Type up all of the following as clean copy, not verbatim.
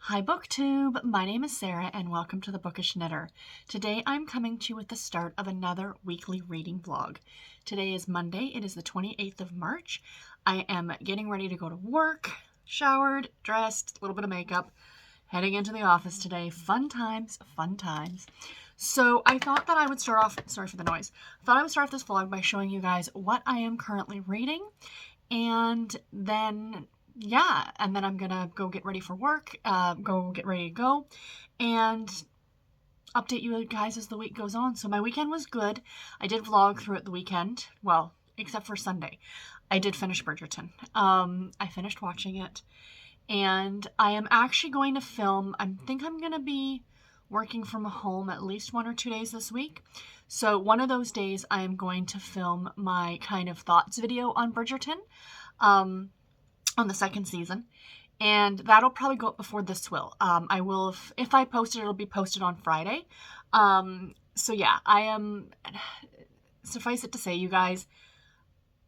Hi BookTube, my name is Sarah and welcome to the Bookish Knitter. Today I'm coming to you with the start of another weekly reading vlog. Today is Monday, it is the 28th of March. I am getting ready to go to work, showered, dressed, a little bit of makeup, heading into the office today. Fun times, fun times. So I thought that I would start off, sorry for the noise, I thought I would start off this vlog by showing you guys what I am currently reading, and then and then I'm gonna go get ready for work, go get ready to go, and update you guys as the week goes on. So my weekend was good. I did vlog throughout the weekend, well, except for Sunday. I did finish Bridgerton. I finished watching it, and I am actually going to film. I think I'm gonna be working from home at least 1 or 2 days this week. So one of those days I am going to film my kind of thoughts video on Bridgerton. On the second season, and that'll probably go up before this will. I will, if I post it, it'll be posted on Friday. So yeah, I am, suffice it to say, you guys,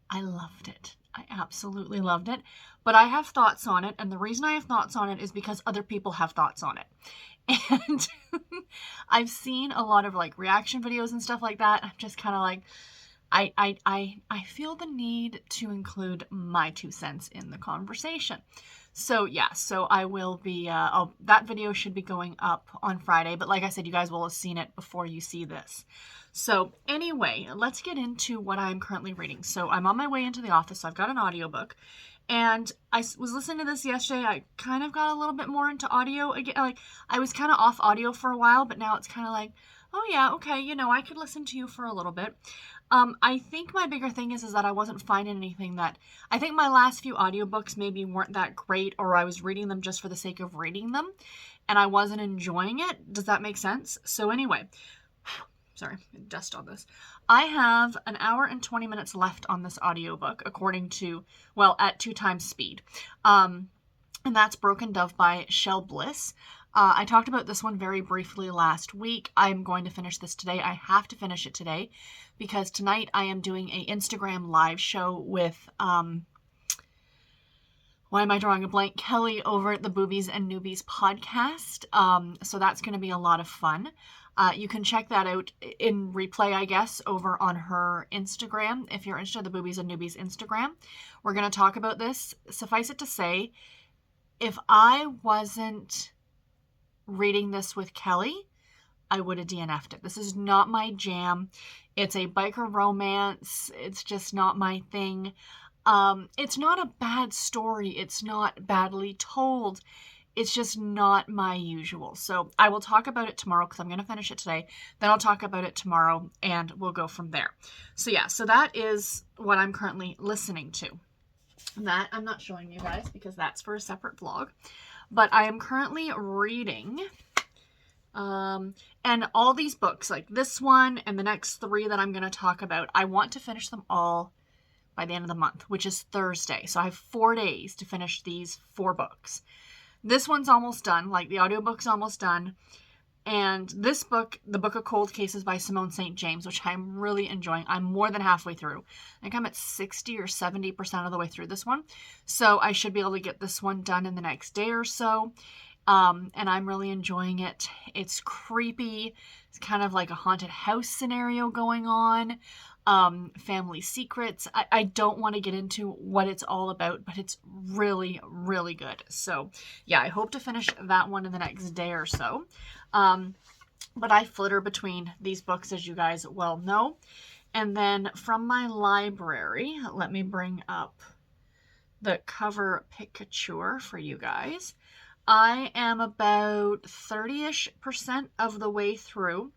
I loved it. I absolutely loved it, but I have thoughts on it, and the reason I have thoughts on it is because other people have thoughts on it. And I've seen a lot of like reaction videos and stuff like that. I'm just kind of like, I feel the need to include my 2 cents in the conversation. So yeah, so I will be, that video should be going up on Friday, but like I said, you guys will have seen it before you see this. So anyway, let's get into what I'm currently reading. So I'm on my way into the office. So I've got an audiobook, and I was listening to this yesterday. I kind of got a little bit more into audio again. Like, I was kind of off audio for a while, but now it's kind of like, oh yeah, okay, you know, I could listen to you for a little bit. I think my bigger thing is that I wasn't finding anything that, I think my last few audiobooks maybe weren't that great, or I was reading them just for the sake of reading them, and I wasn't enjoying it. Does that make sense? So anyway, sorry, dust on this. I have an hour and 20 minutes left on this audiobook, according to, well, at 2 times speed. And that's Broken Dove by Shel Bliss. I talked about this one very briefly last week. I'm going to finish this today. I have to finish it today because tonight I am doing an Instagram live show with, why am I drawing a blank? Kelly over at the Boobies and Newbies podcast. So that's going to be a lot of fun. You can check that out in replay, I guess, over on her Instagram. If you're interested in the Boobies and Newbies Instagram, we're going to talk about this. Suffice it to say, if I wasn't reading this with Kelly, I would have DNF'd it. This is not my jam. It's a biker romance. It's just not my thing. It's not a bad story. It's not badly told. It's just not my usual. So I will talk about it tomorrow because I'm going to finish it today. Then I'll talk about it tomorrow and we'll go from there. So yeah, so that is what I'm currently listening to. That I'm not showing you guys because that's for a separate vlog. But I am currently reading, and all these books, like this one and the next 3 that I'm going to talk about, I want to finish them all by the end of the month, which is Thursday. So I have 4 days to finish these 4 books. This one's almost done, like the audiobook's almost done. And this book, The Book of Cold Cases by Simone St. James, which I'm really enjoying. I'm more than halfway through. I think I'm at 60 or 70% of the way through this one. So I should be able to get this one done in the next day or so. And I'm really enjoying it. It's creepy. It's kind of like a haunted house scenario going on. Family secrets. I don't want to get into what it's all about, but it's really, really good. So yeah, I hope to finish that one in the next day or so. But I flitter between these books, as you guys well know. And then from my library, let me bring up the cover picture for you guys. I am about 30-ish% of the way through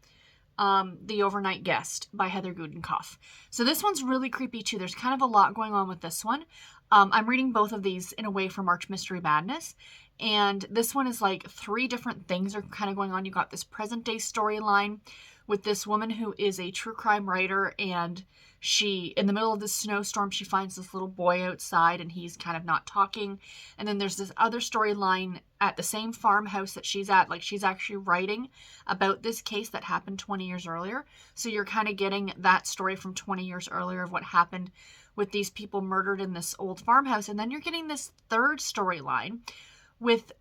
The Overnight Guest by Heather Gudenkauf. So this one's really creepy too. There's kind of a lot going on with this one. I'm reading both of these in a way for March Mystery Madness. And this one is like 3 different things are kind of going on. You got this present day storyline with this woman who is a true crime writer, and she, in the middle of this snowstorm, she finds this little boy outside and he's kind of not talking. And then there's this other storyline at the same farmhouse that she's at. Like, she's actually writing about this case that happened 20 years earlier. So you're kind of getting that story from 20 years earlier of what happened with these people murdered in this old farmhouse. And then you're getting this third storyline with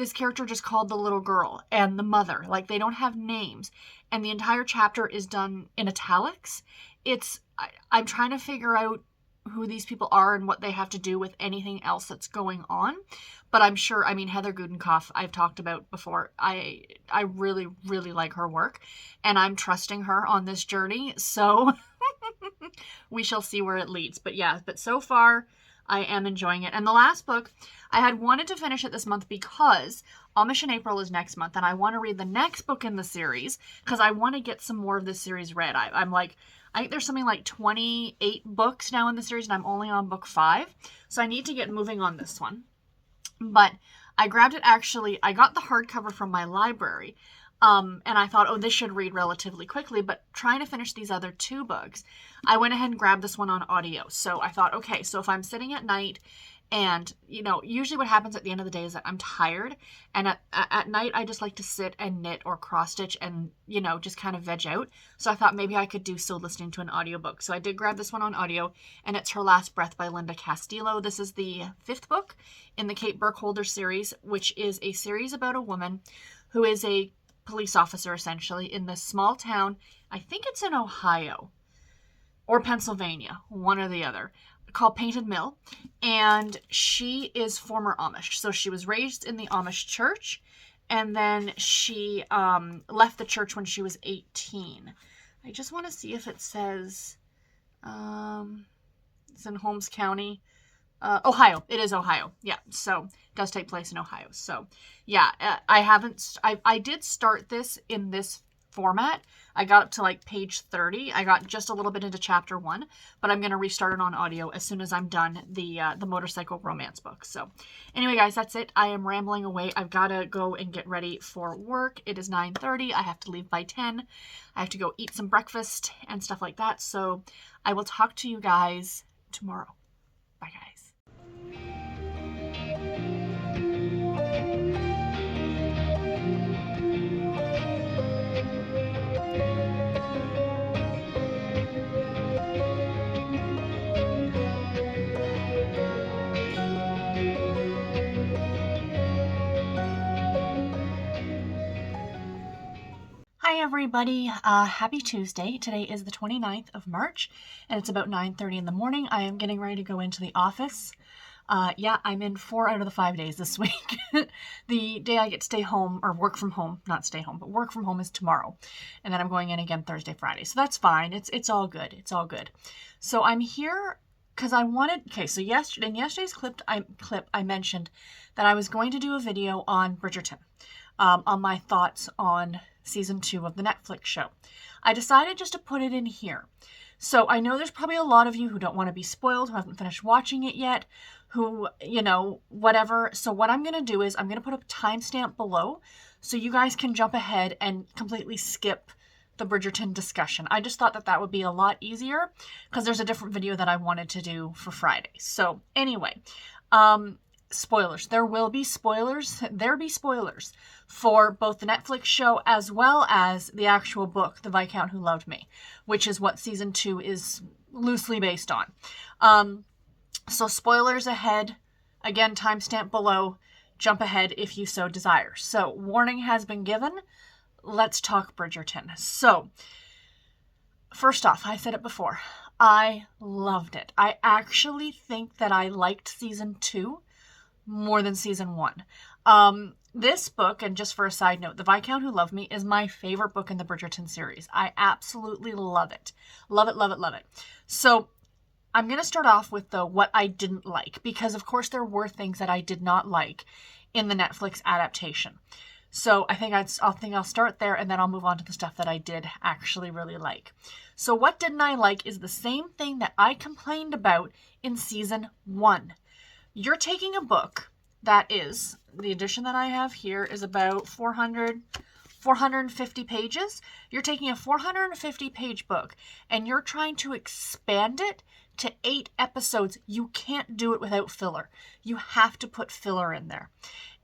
this character just called the little girl and the mother. Like, they don't have names. And the entire chapter is done in italics. I'm trying to figure out who these people are and what they have to do with anything else that's going on. But I'm sure, I mean, Heather Gudenkauf, I've talked about before. I really, really like her work. And I'm trusting her on this journey. So we shall see where it leads. But yeah, but so far, I am enjoying it. And the last book, I had wanted to finish it this month because Amish in April is next month, and I want to read the next book in the series because I want to get some more of this series read. I think there's something like 28 books now in the series, and I'm only on book 5, so I need to get moving on this one. But I grabbed it, actually, I got the hardcover from my library, and I thought, oh, this should read relatively quickly, but trying to finish these other 2 books, I went ahead and grabbed this one on audio. So I thought, okay, so if I'm sitting at night and, you know, usually what happens at the end of the day is that I'm tired, and at night I just like to sit and knit or cross stitch and, you know, just kind of veg out. So I thought maybe I could do so listening to an audiobook. So I did grab this one on audio, and it's Her Last Breath by Linda Castillo. This is the 5th book in the Kate Burkholder series, which is a series about a woman who is a police officer, essentially, in this small town. I think it's in Ohio or Pennsylvania, one or the other, called Painted Mill, and she is former Amish. So she was raised in the Amish church, and then she left the church when she was 18. I just want to see if it says it's in Holmes County. Ohio. It is Ohio. Yeah. So it does take place in Ohio. So yeah, I did start this in this format. I got up to like page 30. I got just a little bit into chapter 1, but I'm going to restart it on audio as soon as I'm done the motorcycle romance book. So anyway, guys, that's it. I am rambling away. I've got to go and get ready for work. It is 9:30. I have to leave by 10. I have to go eat some breakfast and stuff like that. So I will talk to you guys tomorrow. Bye, guys. Hi everybody, happy Tuesday. Today is the 29th of March, and it's about 9:30 in the morning. I am getting ready to go into the office. Yeah, I'm in 4 out of the 5 days this week. The day I get to stay home, or work from home, not stay home, but work from home is tomorrow. And then I'm going in again Thursday, Friday. So that's fine. It's all good. It's all good. So I'm here because I wanted, okay, so in yesterday's clip, I mentioned that I was going to do a video on Bridgerton, on my thoughts on season 2 of the Netflix show. I decided just to put it in here. So I know there's probably a lot of you who don't want to be spoiled, who haven't finished watching it yet, who, you know, whatever. So what I'm going to do is I'm going to put a timestamp below so you guys can jump ahead and completely skip the Bridgerton discussion. I just thought that that would be a lot easier because there's a different video that I wanted to do for Friday. So anyway, spoilers. There will be spoilers. There be spoilers for both the Netflix show as well as the actual book, The Viscount Who Loved Me, which is what season 2 is loosely based on. So spoilers ahead. Again, timestamp below. Jump ahead if you so desire. So warning has been given. Let's talk Bridgerton. So first off, I said it before. I loved it. I actually think that I liked season 2 more than season 1. This book, and just for a side note, The Viscount Who Loved Me is my favorite book in the Bridgerton series. I absolutely love it. Love it, love it, love it. So I'm going to start off with, though, what I didn't like, because of course there were things that I did not like in the Netflix adaptation. So I think I'll start there, and then I'll move on to the stuff that I did actually really like. So what didn't I like is the same thing that I complained about in season 1. You're taking a book that is, the edition that I have here is about 450 pages. You're taking a 450 page book and you're trying to expand it to 8 episodes. You can't do it without filler. You have to put filler in there.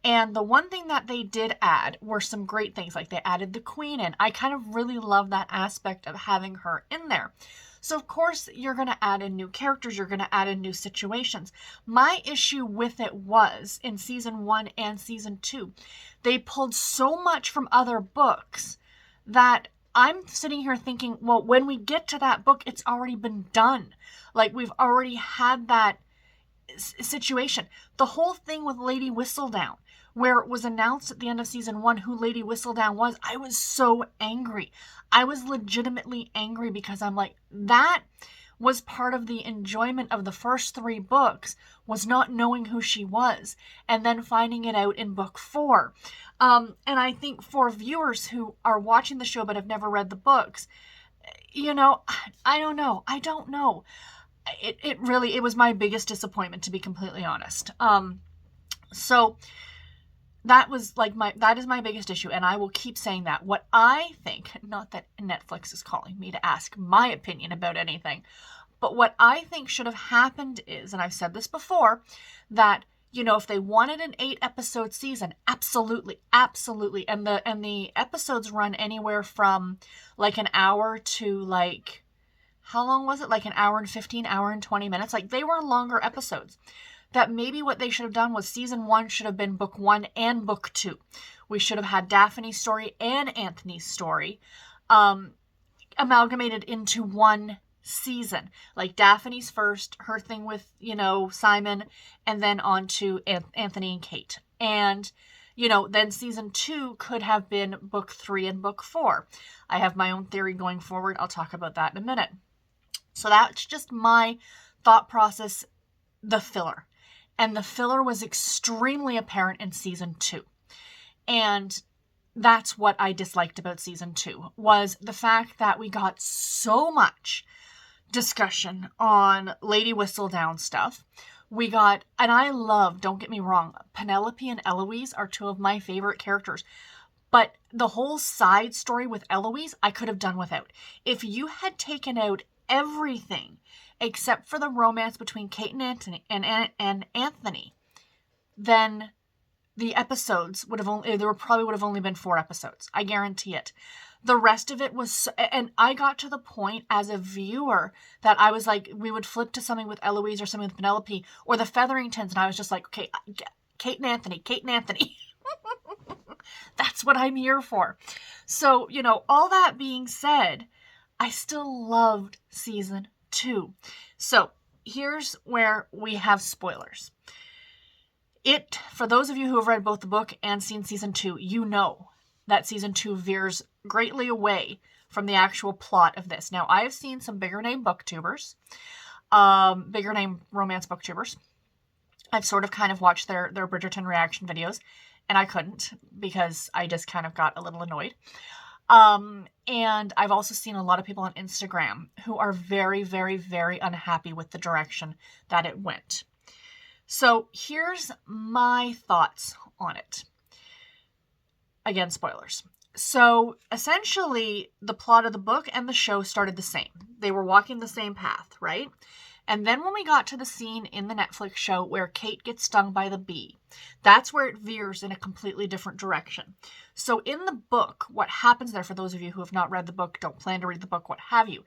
And the one thing that they did add were some great things, like they added the Queen in. I kind of really love that aspect of having her in there. So of course you're going to add in new characters, you're going to add in new situations. My issue with it was in season 1 and season 2, they pulled so much from other books that I'm sitting here thinking, well, when we get to that book, it's already been done. Like, we've already had that situation. The whole thing with Lady Whistledown, where it was announced at the end of season 1 who Lady Whistledown was, I was so angry. I was legitimately angry because I'm like, that was part of the enjoyment of the first 3 books, was not knowing who she was and then finding it out in book 4. And I think for viewers who are watching the show but have never read the books, I don't know. It was my biggest disappointment, to be completely honest. So that is my biggest issue, and I will keep saying that. What I think, not that Netflix is calling me to ask my opinion about anything, but what I think should have happened is, and I've said this before, that, if they wanted an 8-episode season, absolutely. And the episodes run anywhere from like an hour to like, how long was it? Like an hour and 15, hour and 20 minutes. Like, they were longer episodes. That maybe what they should have done was season 1 should have been book 1 and book 2. We should have had Daphne's story and Anthony's story amalgamated into one season. Like, Daphne's first, her thing with, Simon, and then on to Anthony and Kate. And, then season 2 could have been book 3 and book 4. I have my own theory going forward. I'll talk about that in a minute. So that's just my thought process, the filler. And the filler was extremely apparent in season 2. And that's what I disliked about season 2, was the fact that we got so much discussion on Lady Whistledown stuff. We got, and I love, don't get me wrong, Penelope and Eloise are 2 of my favorite characters. But the whole side story with Eloise, I could have done without. If you had taken out everything except for the romance between Kate and Anthony, then the episodes would have only been 4 episodes. I guarantee it. The rest of it was, and I got to the point as a viewer that I was like, we would flip to something with Eloise or something with Penelope or the Featheringtons, and I was just like, okay, Kate and Anthony. That's what I'm here for. So, all that being said, I still loved season 2. So here's where we have spoilers. For those of you who have read both the book and seen season 2, you know that season 2 veers greatly away from the actual plot of this. Now, I have seen some bigger name booktubers, bigger name romance booktubers. I've sort of kind of watched their Bridgerton reaction videos, and I couldn't because I just kind of got a little annoyed. And I've also seen a lot of people on Instagram who are very, very, very unhappy with the direction that it went. So here's my thoughts on it. Again, spoilers. So essentially, the plot of the book and the show started the same. They were walking the same path, right? And then when we got to the scene in the Netflix show where Kate gets stung by the bee, that's where it veers in a completely different direction. So in the book, what happens there, for those of you who have not read the book, don't plan to read the book, what have you,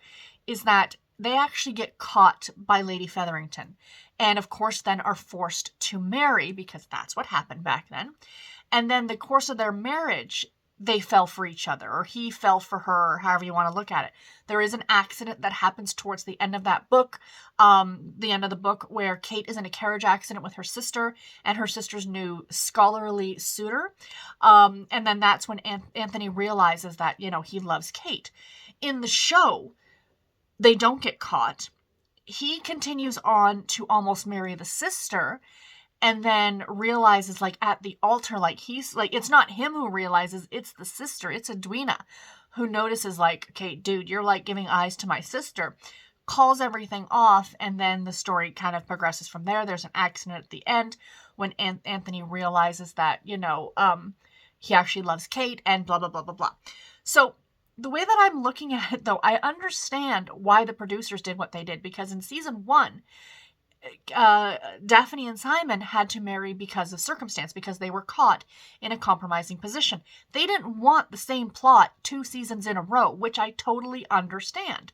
is that they actually get caught by Lady Featherington. And of course then are forced to marry, because that's what happened back then. And then the course of their marriage, they fell for each other, or he fell for her, or however you want to look at it. There is an accident that happens towards the end of that book, the end of the book, where Kate is in a carriage accident with her sister and her sister's new scholarly suitor. And then that's when Anthony realizes that, he loves Kate. In the show, they don't get caught. He continues on to almost marry the sister, and then realizes, at the altar, he's, it's not him who realizes, it's the sister, it's Edwina, who notices, okay, dude, you're, giving eyes to my sister, calls everything off, and then the story kind of progresses from there. There's an accident at the end, when Anthony realizes that, he actually loves Kate, and blah, blah, blah, blah, blah. So, the way that I'm looking at it, though, I understand why the producers did what they did, because in season 1, Daphne and Simon had to marry because of circumstance, because they were caught in a compromising position. They didn't want the same plot 2 seasons in a row, which I totally understand.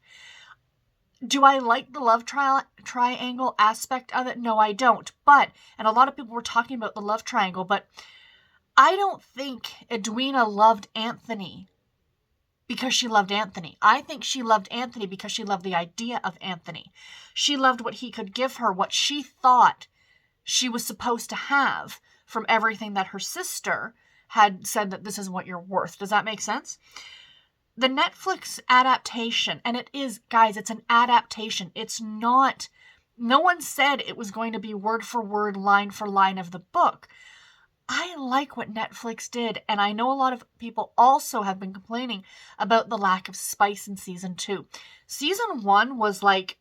Do I like the love triangle aspect of it? No, I don't. But, and a lot of people were talking about the love triangle, but I don't think Edwina loved Anthony because she loved Anthony. I think she loved Anthony because she loved the idea of Anthony. She loved what he could give her, what she thought she was supposed to have from everything that her sister had said that this is what you're worth. Does that make sense? The Netflix adaptation, and it is, guys, it's an adaptation. It's not, no one said it was going to be word for word, line for line of the book. I like what Netflix did, and I know a lot of people also have been complaining about the lack of spice in season 2. Season 1 was like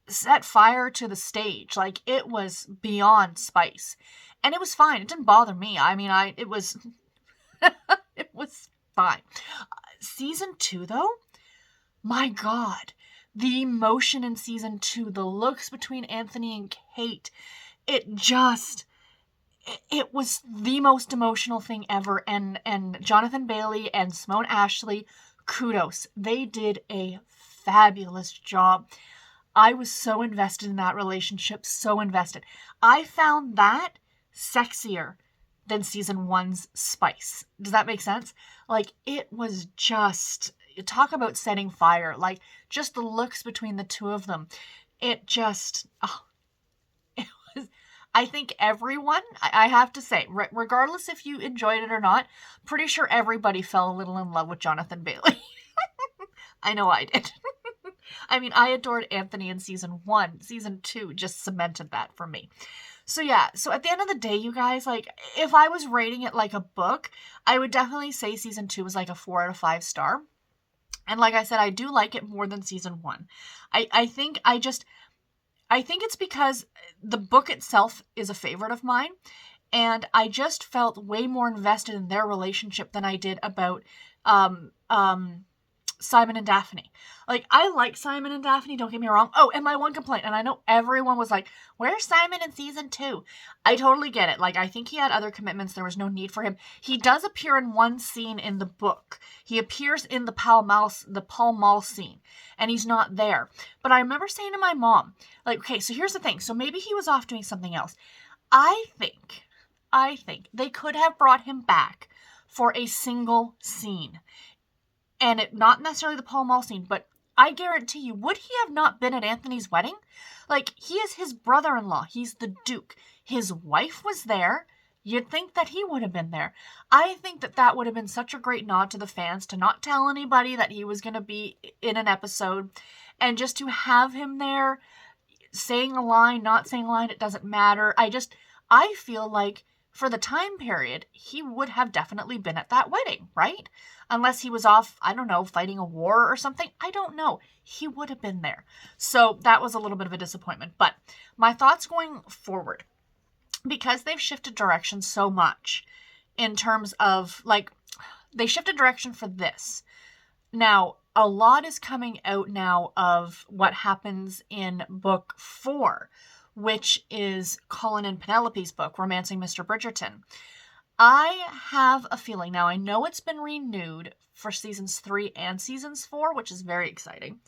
set fire to the stage. Like, it was beyond spice. And it was fine. It didn't bother me. I mean, it was it was fine. Season 2 though, my God, the emotion in season 2, the looks between Anthony and Kate, it was the most emotional thing ever. And Jonathan Bailey and Simone Ashley, kudos. They did a fabulous job. I was so invested in that relationship, so invested. I found that sexier than season 1's spice. Does that make sense? Like, it was just, talk about setting fire. Like, just the looks between the two of them. It just, it was, I think everyone, I have to say, regardless if you enjoyed it or not, pretty sure everybody fell a little in love with Jonathan Bailey. I know I did. I mean, I adored Anthony in season 1. Season 2 just cemented that for me. So yeah, so at the end of the day, you guys, like, if I was rating it like a book, I would definitely say season 2 was like a 4 out of 5 star. And like I said, I do like it more than season 1. I think it's because the book itself is a favorite of mine, and I just felt way more invested in their relationship than I did about Simon and Daphne. Like, I like Simon and Daphne, don't get me wrong. Oh, and my one complaint, and I know everyone was like, where's Simon in season 2? I totally get it. Like, I think he had other commitments. There was no need for him. He does appear in one scene in the book. He appears in the Pall Mall scene, and he's not there. But I remember saying to my mom, like, okay, so here's the thing. So maybe he was off doing something else. I think they could have brought him back for a single scene. And it, not necessarily the Pall Mall scene, but I guarantee you, would he have not been at Anthony's wedding? Like, he is his brother-in-law. He's the Duke. His wife was there. You'd think that he would have been there. I think that that would have been such a great nod to the fans to not tell anybody that he was going to be in an episode, and just to have him there saying a line, not saying a line, it doesn't matter. I feel like for the time period, he would have definitely been at that wedding, right? Unless he was off, I don't know, fighting a war or something. I don't know. He would have been there. So that was a little bit of a disappointment. But my thoughts going forward, because they've shifted direction so much in terms of, like, they shifted direction for this. Now, a lot is coming out now of what happens in book 4, which is Colin and Penelope's book, Romancing Mr. Bridgerton. I have a feeling, now I know it's been renewed for seasons 3 and seasons 4, which is very exciting.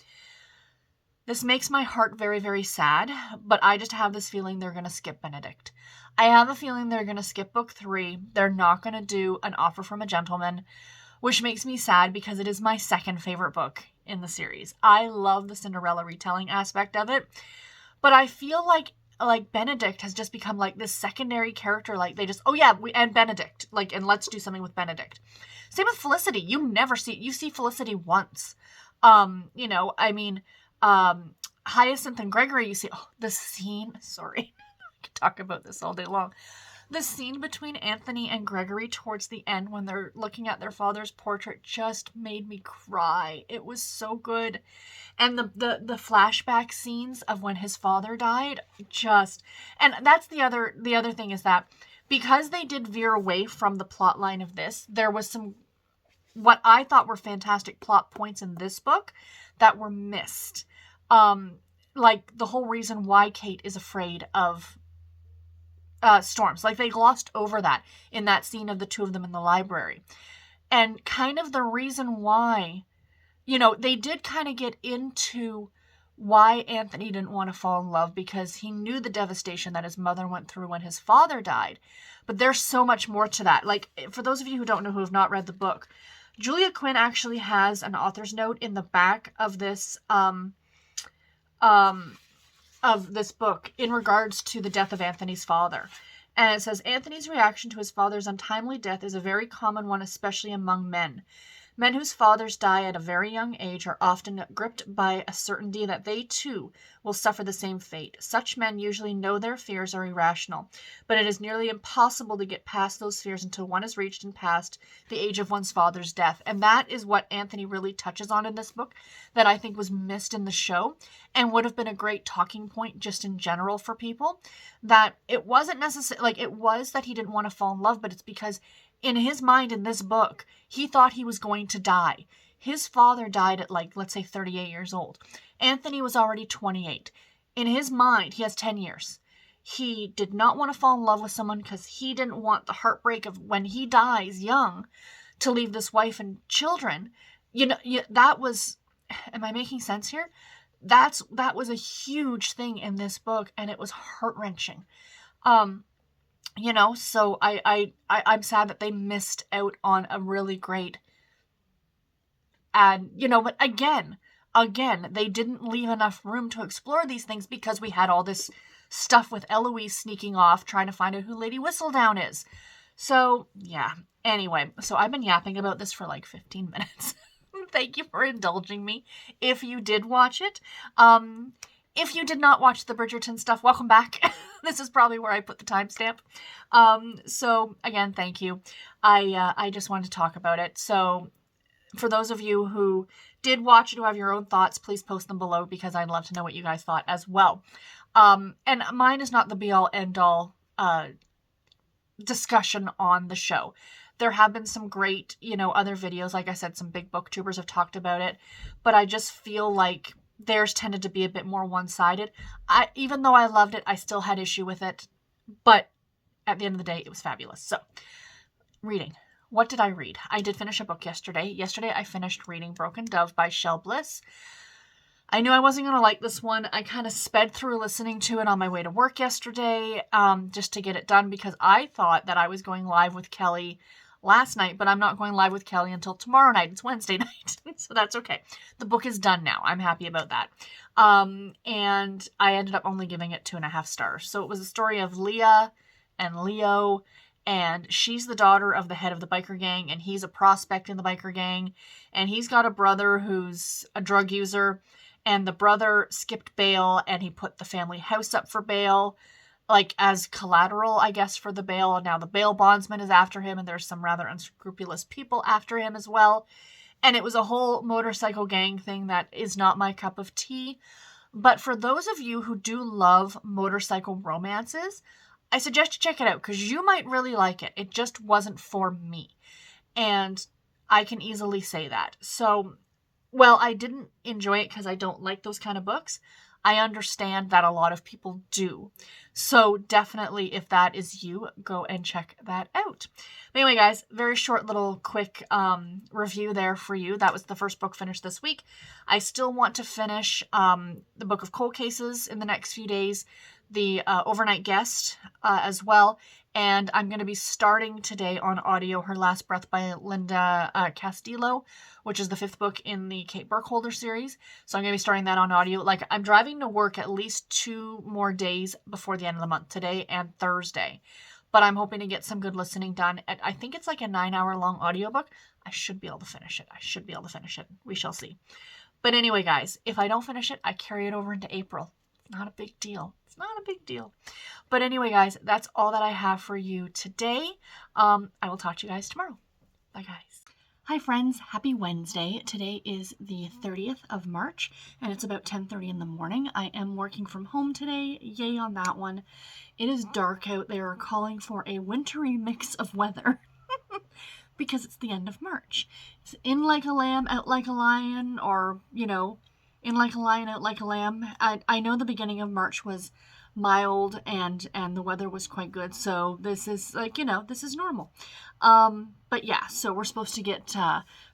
This makes my heart very, very sad, but I just have this feeling they're going to skip Benedict. I have a feeling they're going to skip book 3. They're not going to do An Offer from a Gentleman, which makes me sad because it is my second favorite book in the series. I love the Cinderella retelling aspect of it, but I feel like Benedict has just become like this secondary character. Like, they just, and Benedict, like, and let's do something with Benedict. Same with Felicity. You see Felicity once. Hyacinth and Gregory, you see, the scene, sorry, I could talk about this all day long. The scene between Anthony and Gregory towards the end when they're looking at their father's portrait just made me cry. It was so good. And the flashback scenes of when his father died, and that's the other thing, is that because they did veer away from the plot line of this, there was some, what I thought were fantastic plot points in this book that were missed. Like the whole reason why Kate is afraid of storms. Like, they glossed over that in that scene of the two of them in the library. And kind of the reason why, they did kind of get into why Anthony didn't want to fall in love, because he knew the devastation that his mother went through when his father died. But there's so much more to that. Like, for those of you who don't know, who have not read the book, Julia Quinn actually has an author's note in the back of this book in regards to the death of Anthony's father. And it says, Anthony's reaction to his father's untimely death is a very common one, especially among men. Men whose fathers die at a very young age are often gripped by a certainty that they, too, will suffer the same fate. Such men usually know their fears are irrational, but it is nearly impossible to get past those fears until one has reached and passed the age of one's father's death. And that is what Anthony really touches on in this book that I think was missed in the show, and would have been a great talking point just in general for people. That it wasn't necessarily, like, it was that he didn't want to fall in love, but it's because in his mind in this book, he thought he was going to die. His father died at, like, let's say 38 years old. Anthony was already 28. In his mind, he has 10 years. He did not want to fall in love with someone because he didn't want the heartbreak of when he dies young to leave this wife and children. You know, that was, am I making sense here? That was a huge thing in this book, and it was heart-wrenching. So I'm sad that they missed out on a really great, and, but again, they didn't leave enough room to explore these things because we had all this stuff with Eloise sneaking off, trying to find out who Lady Whistledown is. So, yeah. Anyway, so I've been yapping about this for like 15 minutes. Thank you for indulging me if you did watch it. If you did not watch the Bridgerton stuff, welcome back. This is probably where I put the timestamp. So again, thank you. I just wanted to talk about it. So for those of you who did watch it, who have your own thoughts, please post them below because I'd love to know what you guys thought as well. And mine is not the be-all, end-all discussion on the show. There have been some great, other videos. Like I said, some big booktubers have talked about it. But I just feel like theirs tended to be a bit more one-sided. Even though I loved it, I still had issue with it. But at the end of the day, it was fabulous. So, reading. What did I read? I did finish a book yesterday. Yesterday, I finished reading Broken Dove by Shel Bliss. I knew I wasn't going to like this one. I kind of sped through listening to it on my way to work yesterday, just to get it done, because I thought that I was going live with Kelly last night, but I'm not going live with Kelly until tomorrow night. It's Wednesday night, so that's okay. The book is done now. I'm happy about that. And I ended up only giving it 2.5 stars. So it was a story of Leah and Leo, and she's the daughter of the head of the biker gang, and he's a prospect in the biker gang, and he's got a brother who's a drug user, and the brother skipped bail, and he put the family house up for bail, like as collateral, I guess, for the bail. Now the bail bondsman is after him, and there's some rather unscrupulous people after him as well. And it was a whole motorcycle gang thing that is not my cup of tea. But for those of you who do love motorcycle romances, I suggest you check it out because you might really like it. It just wasn't for me. And I can easily say that. So, well, I didn't enjoy it because I don't like those kind of books. I understand that a lot of people do. So definitely, if that is you, go and check that out. But anyway, guys, very short little quick review there for you. That was the first book finished this week. I still want to finish the Book of Cold Cases in the next few days, the Overnight Guest as well. And I'm going to be starting today on audio Her Last Breath by Linda Castillo, which is the 5th book in the Kate Burkholder series. So I'm going to be starting that on audio. Like, I'm driving to work at least 2 more days before the end of the month, today and Thursday. But I'm hoping to get some good listening done. I think it's like a 9-hour-long audiobook. I should be able to finish it. We shall see. But anyway, guys, if I don't finish it, I carry it over into April. Not a big deal. It's not a big deal. But anyway, guys, that's all that I have for you today. I will talk to you guys tomorrow. Bye, guys. Hi, friends. Happy Wednesday. Today is the 30th of March, and it's about 10:30 in the morning. I am working from home today. Yay on that one. It is dark out. They are calling for a wintry mix of weather because it's the end of March. It's in like a lamb, out like a lion, or, in like a lion, out like a lamb. I know the beginning of March was mild and the weather was quite good, so this is like, this is normal. But yeah, so we're supposed to get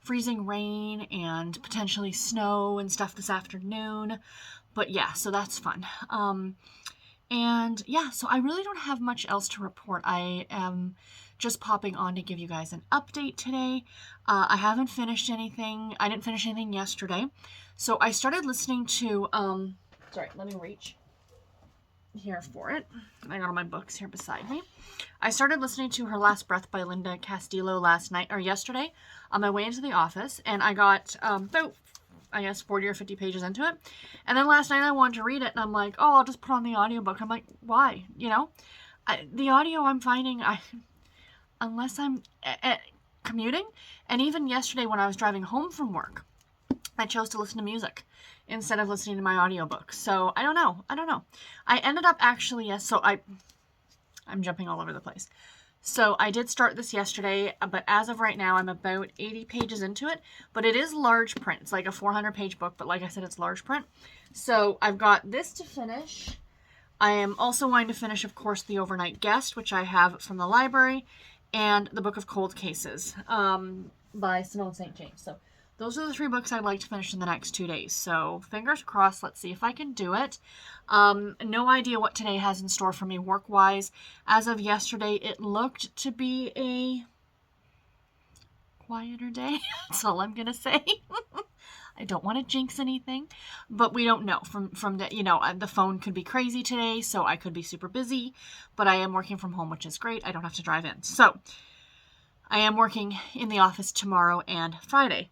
freezing rain and potentially snow and stuff this afternoon, But yeah, so that's fun. And yeah, so I really don't have much else to report. I am just popping on to give you guys an update today. I haven't finished anything. I didn't finish anything yesterday. So I started listening to, sorry, let me reach here for it. I got all my books here beside me. I started listening to Her Last Breath by Linda Castillo yesterday on my way into the office, and I got about, I guess, 40 or 50 pages into it. And then last night I wanted to read it, and I'm like, oh, I'll just put on the audiobook. I'm like, why? The audio I'm finding, unless I'm commuting, and even yesterday when I was driving home from work, I chose to listen to music instead of listening to my audiobook. So I don't know. I ended up actually, I'm jumping all over the place. So I did start this yesterday, but as of right now, I'm about 80 pages into it, but it is large print. It's like a 400-page book, but like I said, it's large print. So I've got this to finish. I am also wanting to finish, of course, The Overnight Guest, which I have from the library, and The Book of Cold Cases by Simone St. James. So those are the 3 books I'd like to finish in the next 2 days. So fingers crossed, let's see if I can do it. No idea what today has in store for me work-wise. As of yesterday, it looked to be a quieter day. That's all I'm going to say. I don't want to jinx anything, but we don't know. From the, the phone could be crazy today, so I could be super busy, but I am working from home, which is great. I don't have to drive in. So I am working in the office tomorrow and Friday.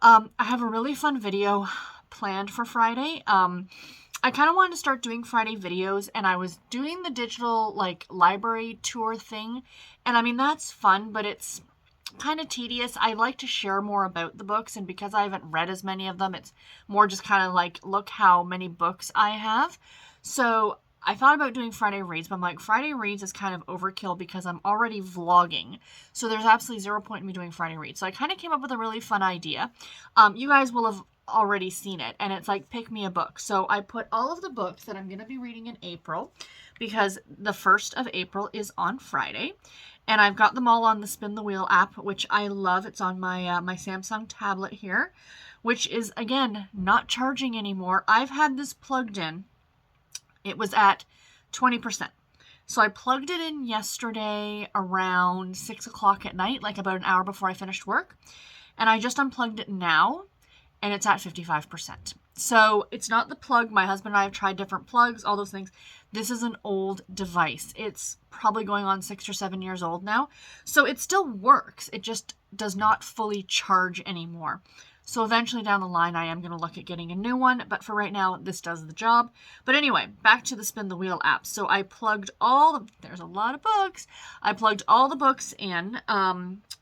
I have a really fun video planned for Friday. I kind of wanted to start doing Friday videos, and I was doing the digital library tour thing, and I mean that's fun, but it's kind of tedious. I like to share more about the books, and because I haven't read as many of them, it's more just kind of like, look how many books I have. So I thought about doing Friday reads, but I'm like, Friday reads is kind of overkill because I'm already vlogging. So there's absolutely zero point in me doing Friday reads. So I kind of came up with a really fun idea. You guys will have already seen it, and it's like, pick me a book. So I put all of the books that I'm going to be reading in April, because the 1st of April is on Friday. And I've got them all on the Spin the Wheel app, which I love. It's on my my Samsung tablet here, which is, again, not charging anymore. I've had this plugged in. It was at 20%. So I plugged it in yesterday around 6 o'clock at night, like about an hour before I finished work. And I just unplugged it now, and it's at 55%. So it's not the plug. My husband and I have tried different plugs, all those things. This is an old device. It's probably going on 6 or 7 years old now. So it still works. It just does not fully charge anymore. So eventually down the line, I am going to look at getting a new one. But for right now, this does the job. But anyway, back to the Spin the Wheel app. So I plugged there's a lot of books. I plugged all the books in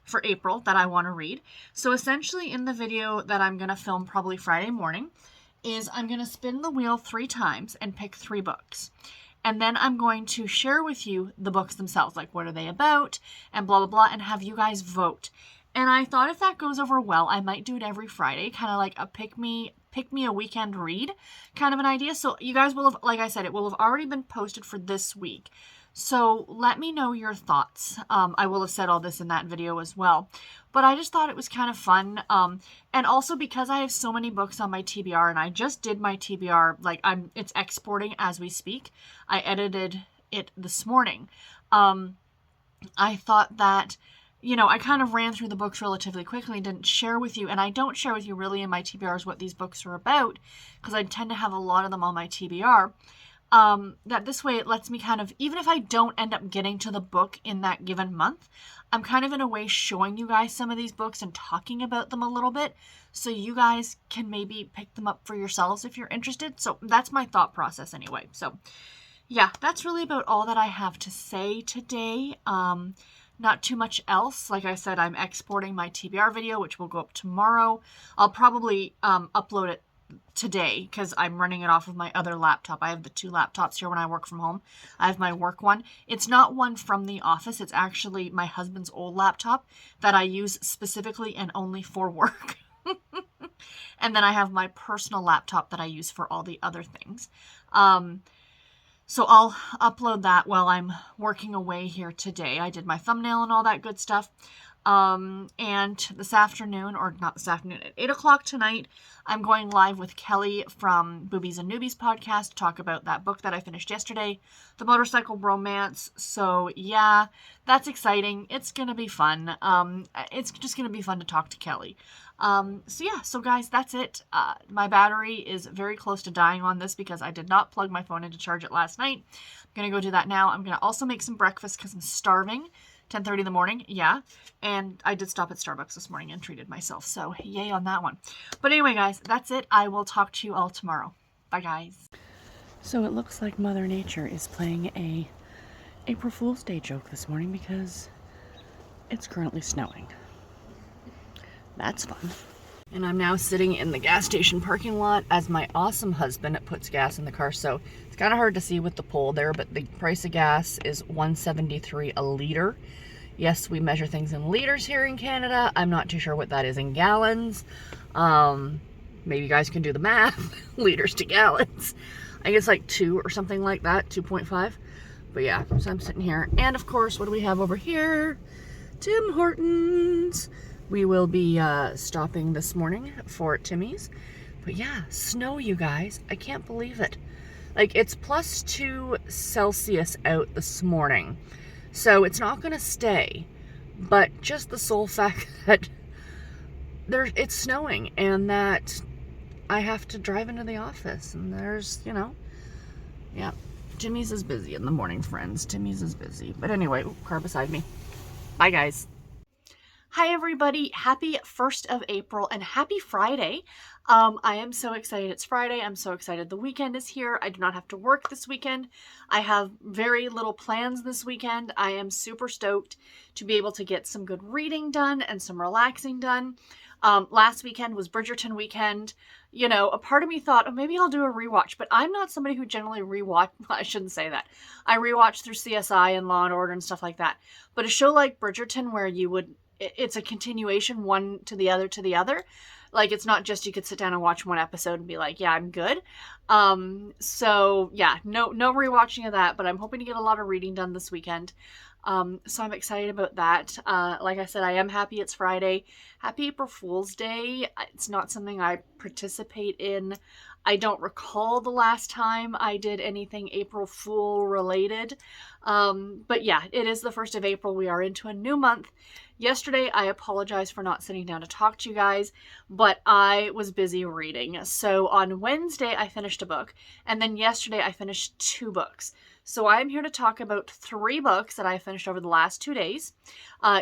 for April that I want to read. So essentially in the video that I'm going to film probably Friday morning is I'm going to spin the wheel 3 times and pick 3 books. And then I'm going to share with you the books themselves, like what are they about and blah, blah, blah, and have you guys vote. And I thought if that goes over well, I might do it every Friday, kind of like a pick me a weekend read kind of an idea. So you guys will have, like I said, it will have already been posted for this week. So let me know your thoughts. I will have said all this in that video as well. But I just thought it was kind of fun. And also because I have so many books on my TBR, and I just did my TBR, it's exporting as we speak. I edited it this morning. I thought that, I kind of ran through the books relatively quickly and didn't share with you. And I don't share with you really in my TBRs what these books are about, because I tend to have a lot of them on my TBR. That this way it lets me kind of, even if I don't end up getting to the book in that given month, I'm kind of in a way showing you guys some of these books and talking about them a little bit, so you guys can maybe pick them up for yourselves if you're interested. So that's my thought process anyway. So yeah, that's really about all that I have to say today. Not too much else. Like I said, I'm exporting my TBR video, which will go up tomorrow. I'll probably upload it today because I'm running it off of my other laptop. I have the 2 laptops here when I work from home. I have my work one. It's not one from the office. It's actually my husband's old laptop that I use specifically and only for work. And then I have my personal laptop that I use for all the other things. So I'll upload that while I'm working away here today. I did my thumbnail and all that good stuff. And this afternoon, or not this afternoon, at 8 o'clock tonight, I'm going live with Kelly from Boobies and Newbies podcast to talk about that book that I finished yesterday, The Motorcycle Romance. So yeah, that's exciting. It's going to be fun. It's just going to be fun to talk to Kelly. So guys, that's it. My battery is very close to dying on this because I did not plug my phone in to charge it last night. I'm going to go do that now. I'm going to also make some breakfast because I'm starving. 10:30 in the morning, yeah. And I did stop at Starbucks this morning and treated myself, so yay on that one. But anyway, guys, that's it. I will talk to you all tomorrow. Bye, guys. So it looks like Mother Nature is playing a April Fool's Day joke this morning because it's currently snowing. That's fun. And I'm now sitting in the gas station parking lot as my awesome husband puts gas in the car. So it's kind of hard to see with the pole there, but the price of gas is $1.73 a liter. Yes, we measure things in liters here in Canada. I'm not too sure what that is in gallons. Maybe you guys can do the math. Liters to gallons. I guess like 2 or something like that, 2.5. But yeah, so I'm sitting here. And of course, what do we have over here? Tim Hortons. We will be stopping this morning for Timmy's. But yeah, snow, you guys. I can't believe it. Like, it's +2 Celsius out this morning. So it's not going to stay. But just the sole fact that it's snowing and that I have to drive into the office. And there's, yeah. Timmy's is busy in the morning, friends. Timmy's is busy. But anyway, car beside me. Bye, guys. Hi everybody, happy 1st of April and happy Friday. I am so excited it's Friday. I'm so excited the weekend is here. I do not have to work this weekend. I have very little plans this weekend. I am super stoked to be able to get some good reading done and some relaxing done. Last weekend was Bridgerton weekend. A part of me thought, oh, maybe I'll do a rewatch, but I'm not somebody who generally rewatch. I shouldn't say that. I rewatch through CSI and Law and Order and stuff like that. But a show like Bridgerton where it's a continuation, one to the other. Like, it's not just you could sit down and watch one episode and be like, yeah, I'm good. So yeah, no rewatching of that, but I'm hoping to get a lot of reading done this weekend. So I'm excited about that. Like I said, I am happy it's Friday. Happy April Fool's Day. It's not something I participate in. I don't recall the last time I did anything April Fool related. But yeah, it is the 1st of April. We are into a new month. Yesterday, I apologize for not sitting down to talk to you guys, but I was busy reading. So on Wednesday, I finished a book, and then yesterday, I finished 2 books. So I'm here to talk about 3 books that I finished over the last 2 days,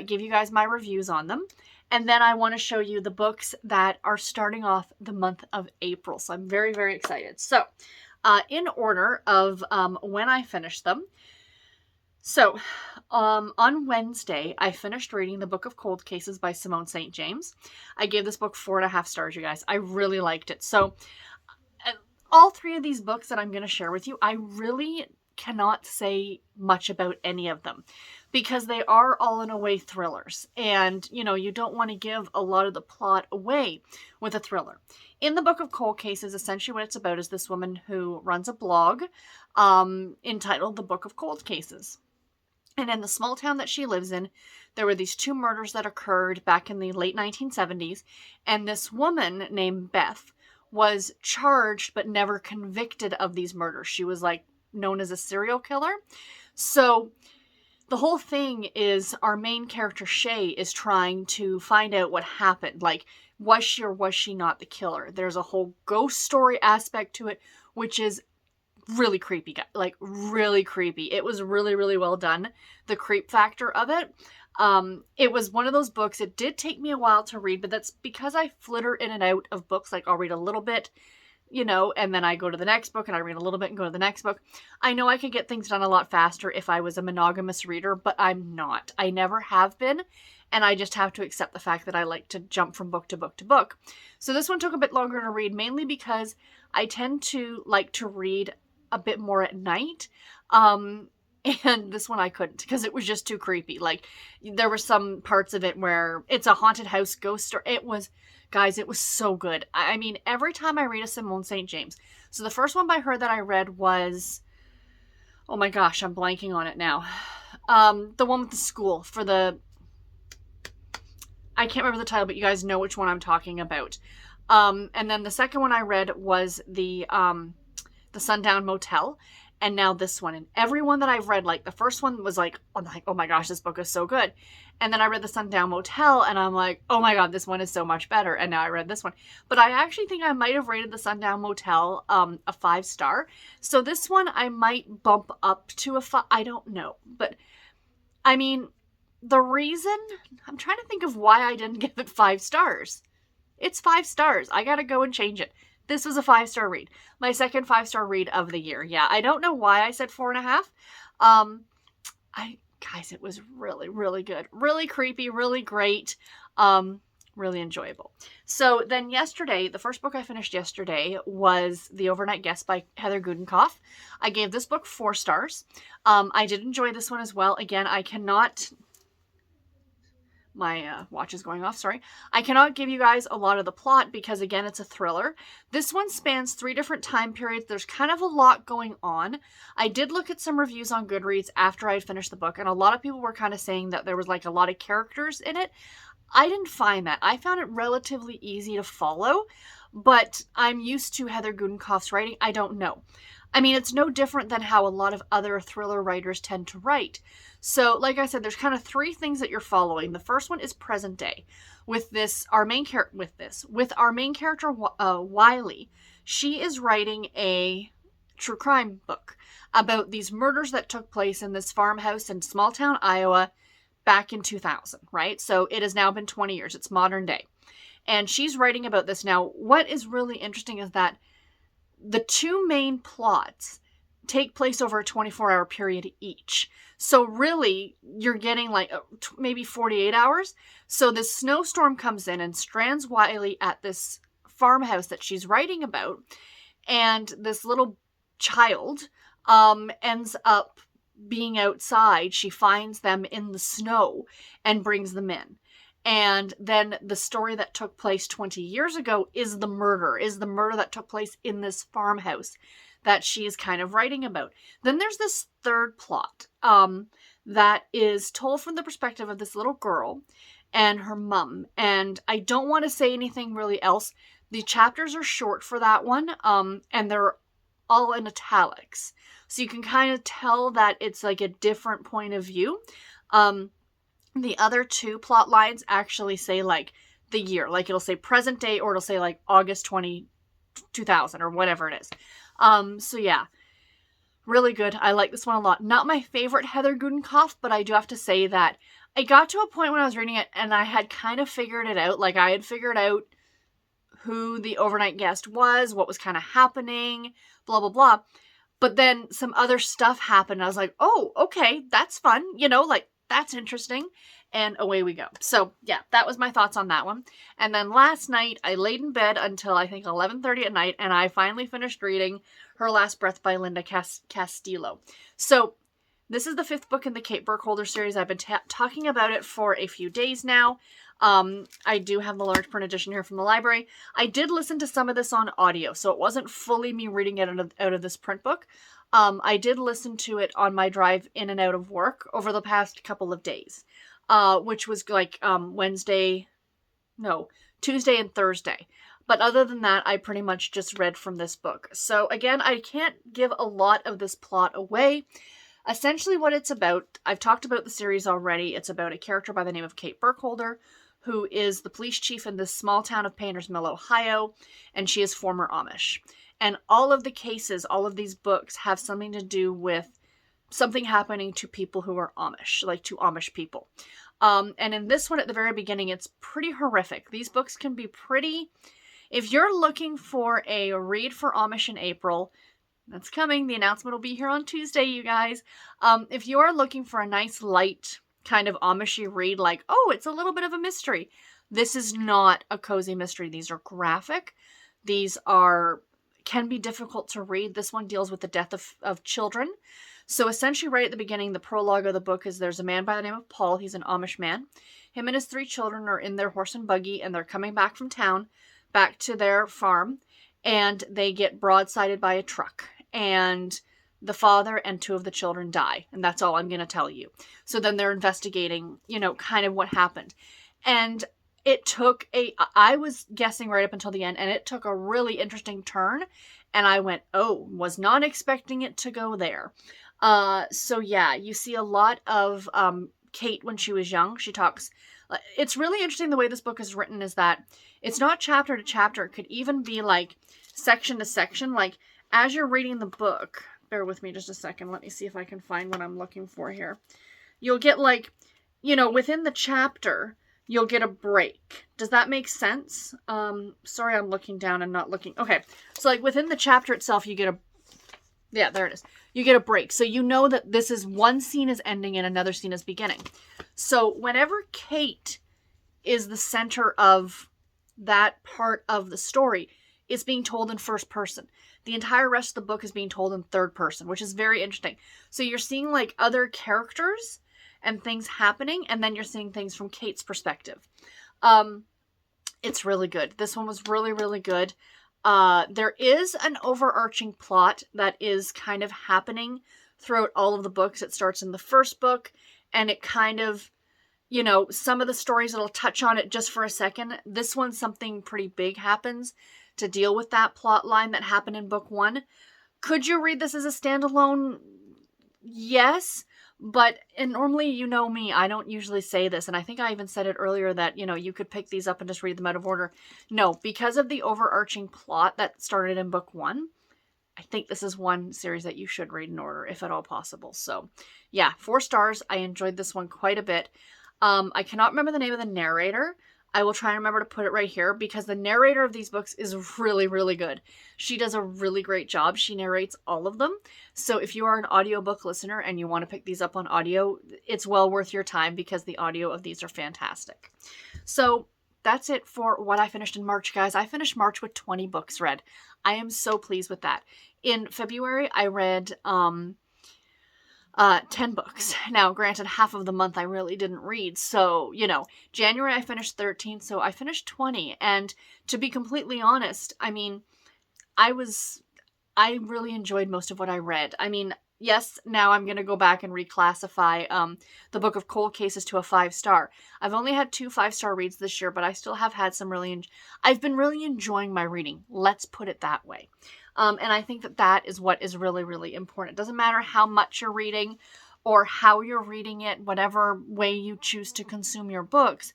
give you guys my reviews on them, and then I want to show you the books that are starting off the month of April. So I'm very, very excited. So in order of when I finished them, so on Wednesday, I finished reading the Book of Cold Cases by Simone St. James. I gave this book 4.5 stars, you guys. I really liked it. So all 3 of these books that I'm going to share with you, I really cannot say much about any of them because they are all in a way thrillers. And, you don't want to give a lot of the plot away with a thriller. In the Book of Cold Cases, essentially what it's about is this woman who runs a blog entitled The Book of Cold Cases. And in the small town that she lives in, there were these 2 murders that occurred back in the late 1970s. And this woman named Beth was charged but never convicted of these murders. She was known as a serial killer. So the whole thing is our main character, Shay, is trying to find out what happened. Was she or was she not the killer? There's a whole ghost story aspect to it, which is really creepy, really creepy. It was really, really well done. The creep factor of it. It was one of those books. It did take me a while to read, but that's because I flitter in and out of books. I'll read a little bit, and then I go to the next book and I read a little bit and go to the next book. I know I could get things done a lot faster if I was a monogamous reader, but I'm not. I never have been. And I just have to accept the fact that I like to jump from book to book to book. So this one took a bit longer to read, mainly because I tend to like to read a bit more at night. And this one I couldn't because it was just too creepy. There were some parts of it where it's a haunted house ghost story. Guys, it was so good. I mean, every time I read a Simone St. James. So the first one by her that I read was, oh my gosh, I'm blanking on it now. The one with the school for the I can't remember the title, but you guys know which one I'm talking about. And then the second one I read was the Sundown Motel. And now this one. And every one that I've read, like the first one was like, I'm like, oh my gosh, this book is so good. And then I read the Sundown Motel and I'm like, oh my God, this one is so much better. And now I read this one. But I actually think I might have rated the Sundown Motel a 5-star. So this one I might bump up to a 5. I don't know. But I mean, the reason, I'm trying to think of why I didn't give it 5 stars. It's 5 stars. I gotta go and change it. This was a 5-star read. My second 5-star read of the year. Yeah, I don't know why I said 4.5. Guys, it was really, really good. Really creepy, really great. Really enjoyable. So then yesterday, the first book I finished yesterday was The Overnight Guest by Heather Gudenkauf. I gave this book 4 stars. I did enjoy this one as well. Again, I cannot... My watch is going off, sorry. I cannot give you guys a lot of the plot because, again, it's a thriller. This one spans 3 different time periods. There's kind of a lot going on. I did look at some reviews on Goodreads after I had finished the book, and a lot of people were kind of saying that there was like a lot of characters in it. I didn't find that. I found it relatively easy to follow, but I'm used to Heather Gudenkauf's writing. I don't know. I mean, it's no different than how a lot of other thriller writers tend to write. So, like I said, there's kind of 3 things that you're following. The first one is present day. With our main character, Wiley. She is writing a true crime book about these murders that took place in this farmhouse in small town Iowa back in 2000, right? So it has now been 20 years. It's modern day. And she's writing about this now. What is really interesting is that the 2 main plots take place over a 24-hour period each. So really, you're getting like maybe 48 hours. So this snowstorm comes in and strands Wiley at this farmhouse that she's writing about. And this little child ends up being outside. She finds them in the snow and brings them in. And then the story that took place 20 years ago is the murder that took place in this farmhouse that she is kind of writing about. Then there's this third plot that is told from the perspective of this little girl and her mom. And I don't want to say anything really else. The chapters are short for that one, and they're all in italics. So you can kind of tell that it's like a different point of view. The other 2 plot lines actually say like the year, like it'll say present day or it'll say like August 2000 or whatever it is. So yeah, really good. I like this one a lot. Not my favorite Heather Gudenkauf, but I do have to say that I got to a point when I was reading it and I had kind of figured it out. Like I had figured out who the overnight guest was, what was kind of happening, blah, blah, blah. But then some other stuff happened. I was like, oh, okay, that's fun. You know, like, that's interesting. And away we go. So yeah, that was my thoughts on that one. And then last night I laid in bed until I think 11:30 at night, and I finally finished reading Her Last Breath by Linda Castillo. So this is the 5th book in the Kate Burkholder series. I've been talking about it for a few days now. I do have the large print edition here from the library. I did listen to some of this on audio, so it wasn't fully me reading it out of this print book. I did listen to it on my drive in and out of work over the past couple of days, which was like Tuesday and Thursday. But other than that, I pretty much just read from this book. So again, I can't give a lot of this plot away. Essentially what it's about, I've talked about the series already. It's about a character by the name of Kate Burkholder, who is the police chief in this small town of Painters Mill, Ohio, and she is former Amish. And all of the cases, all of these books have something to do with something happening to people who are Amish, like to Amish people. And in this one at the very beginning, it's pretty horrific. These books can be pretty... If you're looking for a read for Amish in April, that's coming. The announcement will be here on Tuesday, you guys. If you are looking for a nice, light, kind of Amishy read, like, oh, it's a little bit of a mystery. This is not a cozy mystery. These are graphic. These can be difficult to read. This one deals with the death of children. So essentially right at the beginning, the prologue of the book is there's a man by the name of Paul. He's an Amish man. Him and his 3 children are in their horse and buggy, and they're coming back from town, back to their farm, and they get broadsided by a truck. And the father and 2 of the children die. And that's all I'm going to tell you. So then they're investigating, kind of what happened. And I was guessing right up until the end, and it took a really interesting turn, and I went, oh, was not expecting it to go there. So yeah, you see a lot of Kate when she was young. She talks. It's really interesting the way this book is written, is that it's not chapter to chapter. It could even be like section to section. Like as you're reading the book, bear with me just a second. Let me see if I can find what I'm looking for here. You'll get like, within the chapter, you'll get a break. Does that make sense? Sorry, I'm looking down and not looking. Okay, so like within the chapter itself, you get yeah, there it is. You get a break. So you know that this is one scene is ending and another scene is beginning. So whenever Kate is the center of that part of the story, it's being told in first person. The entire rest of the book is being told in third person, which is very interesting. So you're seeing like other characters and things happening, and then you're seeing things from Kate's perspective. It's really good. This one was really, really good. There is an overarching plot that is kind of happening throughout all of the books. It starts in the first book, and it kind of, some of the stories it'll touch on it just for a second. This one, something pretty big happens to deal with that plot line that happened in book 1. Could you read this as a standalone? Yes. But, and normally, you know me, I don't usually say this, and I think I even said it earlier that, you could pick these up and just read them out of order. No, because of the overarching plot that started in book 1, I think this is one series that you should read in order, if at all possible. So, yeah, 4 stars. I enjoyed this one quite a bit. I cannot remember the name of the narrator. I will try and remember to put it right here, because the narrator of these books is really, really good. She does a really great job. She narrates all of them. So if you are an audiobook listener and you want to pick these up on audio, it's well worth your time, because the audio of these are fantastic. So that's it for what I finished in March, guys. I finished March with 20 books read. I am so pleased with that. In February, I read 10 books. Now, granted, half of the month I really didn't read. So, January I finished 13, so I finished 20. And to be completely honest, I mean, I really enjoyed most of what I read. I mean, yes, now I'm going to go back and reclassify the Book of Cold Cases to a 5-star. I've only had 2 5-star reads this year, but I still have had some I've been really enjoying my reading. Let's put it that way. And I think that is what is really, really important. It doesn't matter how much you're reading or how you're reading it, whatever way you choose to consume your books,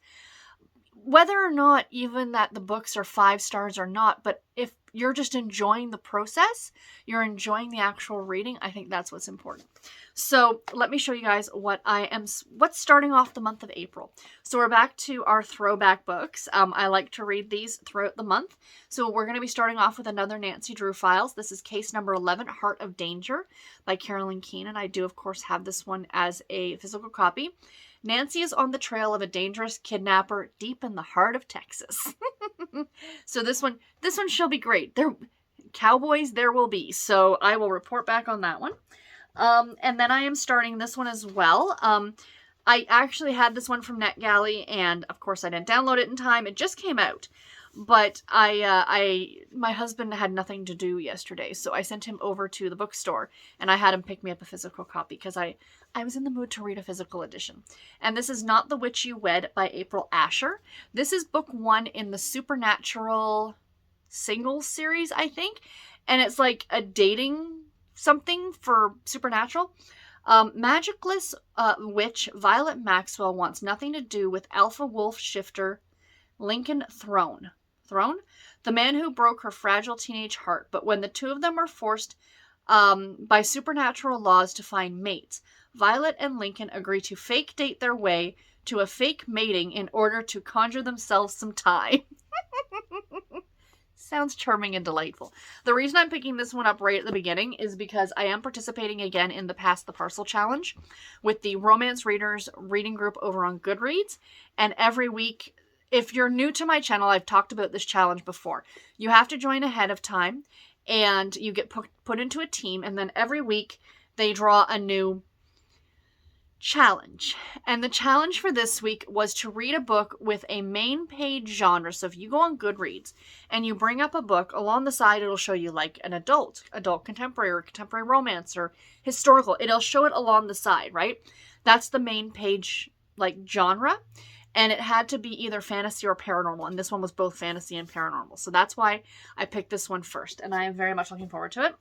whether or not even that the books are 5 stars or not, but if you're just enjoying the process, you're enjoying the actual reading, I think that's what's important. So let me show you guys what's starting off the month of April. So we're back to our throwback books. I like to read these throughout the month. So we're going to be starting off with another Nancy Drew Files. This is case number 11, Heart of Danger by Carolyn Keene. And I do, of course, have this one as a physical copy. Nancy is on the trail of a dangerous kidnapper deep in the heart of Texas. So this one shall be great. Cowboys there will be. So I will report back on that one. And then I am starting this one as well. I actually had this one from NetGalley, and of course I didn't download it in time. It just came out. But my husband had nothing to do yesterday, so I sent him over to the bookstore, and I had him pick me up a physical copy because I was in the mood to read a physical edition. And this is Not the Witch You Wed by April Asher. This is book 1 in the Supernatural singles series, I think, and it's like a dating something for Supernatural. Magicless witch Violet Maxwell wants nothing to do with alpha wolf shifter Lincoln Throne, the man who broke her fragile teenage heart. But when the two of them are forced by supernatural laws to find mates, Violet and Lincoln agree to fake date their way to a fake mating in order to conjure themselves some time. Sounds charming and delightful. The reason I'm picking this one up right at the beginning is because I am participating again in the Pass the Parcel Challenge with the Romance Readers reading group over on Goodreads. And every week, if you're new to my channel, I've talked about this challenge before. You have to join ahead of time, and you get put into a team, and then every week they draw a new challenge. And the challenge for this week was to read a book with a main page genre. So if you go on Goodreads and you bring up a book, along the side it'll show you like an adult contemporary, or contemporary romance, or historical. It'll show it along the side, right? That's the main page like genre. and it had to be either fantasy or paranormal, and this one was both fantasy and paranormal. So that's why I picked this one first, and I am very much looking forward to it.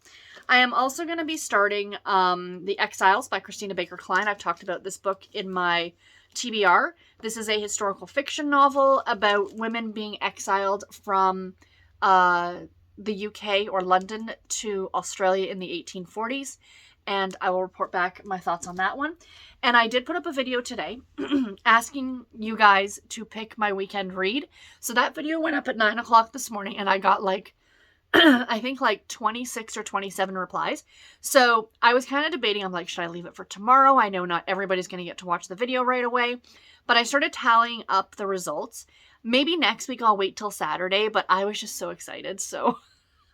I am also going to be starting The Exiles by Christina Baker Klein. I've talked about this book in my TBR. This is a historical fiction novel about women being exiled from the UK or London to Australia in the 1840s, and I will report back my thoughts on that one. And I did put up a video today asking you guys to pick my weekend read. So that video went up at 9 o'clock this morning, and I got like, I think like 26 or 27 replies. So I was kind of debating, I'm like, should I leave it for tomorrow? I know not everybody's going to get to watch the video right away, but I started tallying up the results. Maybe next week I'll wait till Saturday, but I was just so excited, so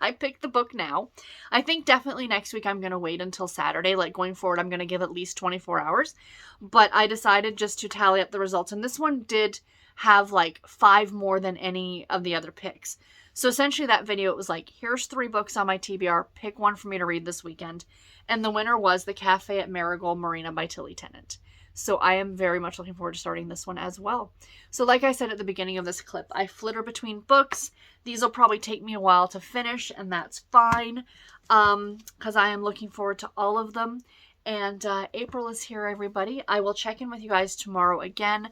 I picked the book now. I think definitely next week I'm going to wait until Saturday. Like going forward, I'm going to give at least 24 hours. But I decided just to tally up the results. And this one did have like 5 more than any of the other picks. So essentially that video, it was like, here's 3 books on my TBR. Pick one for me to read this weekend. And the winner was The Cafe at Marigold Marina by Tilly Tennant. So I am very much looking forward to starting this one as well. So like I said at the beginning of this clip, I flitter between books. These will probably take me a while to finish, and that's fine, because I am looking forward to all of them. And April is here, everybody. I will check in with you guys tomorrow again.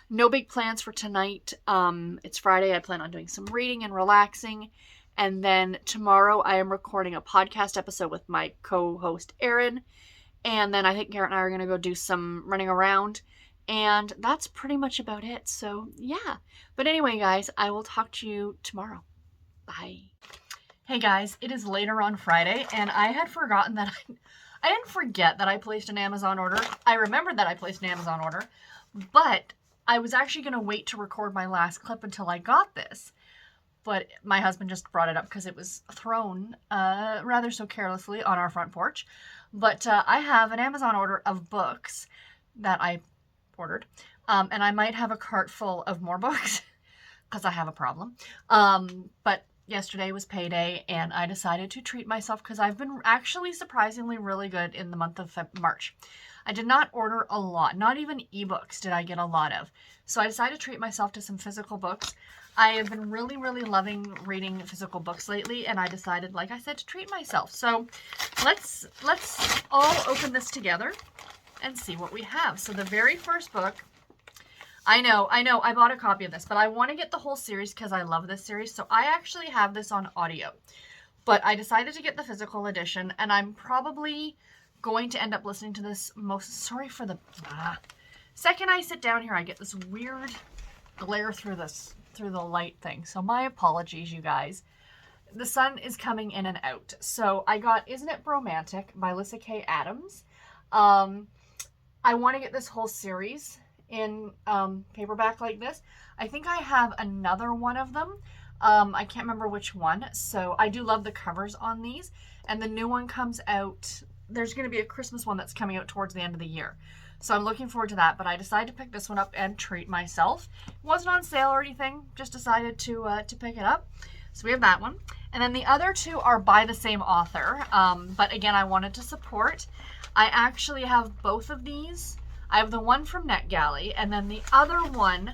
No big plans for tonight. It's Friday. I plan on doing some reading and relaxing. And then tomorrow I am recording a podcast episode with my co-host Erin. And then I think Garrett and I are going to go do some running around. And that's pretty much about it. So, yeah. But anyway, guys, I will talk to you tomorrow. Bye. Hey, guys. It is later on Friday, and I had forgotten that I didn't forget that I placed an Amazon order. I remembered that I placed an Amazon order, but I was actually going to wait to record my last clip until I got this. But my husband just brought it up because it was thrown rather so carelessly on our front porch. But I have an Amazon order of books that I ordered. And I might have a cart full of more books because I have a problem. But yesterday was payday, and I decided to treat myself because I've been actually surprisingly really good in the month of March. I did not order a lot. Not even ebooks did I get a lot of. So I decided to treat myself to some physical books. I have been really, really loving reading physical books lately, and I decided, like I said, to treat myself. So let's all open this together and see what we have. So the very first book, I know, I bought a copy of this, but I want to get the whole series because I love this series. So I actually have this on audio, but I decided to get the physical edition, and I'm probably going to end up listening to this sorry for the, second I sit down here, I get this weird glare through the light thing. So my apologies, you guys. The sun is coming in and out. So I got Isn't It Bromantic by Lyssa Kay Adams. I want to get this whole series in paperback like this. I think I have another one of them. I can't remember which one. So I do love the covers on these. And the new one comes out. There's going to be a Christmas one that's coming out towards the end of the year. So I'm looking forward to that, but I decided to pick this one up and treat myself. It wasn't on sale or anything, just decided to pick it up. So we have that one. And then the other two are by the same author, but again, I wanted to support. I actually have both of these. I have the one from NetGalley, and then the other one,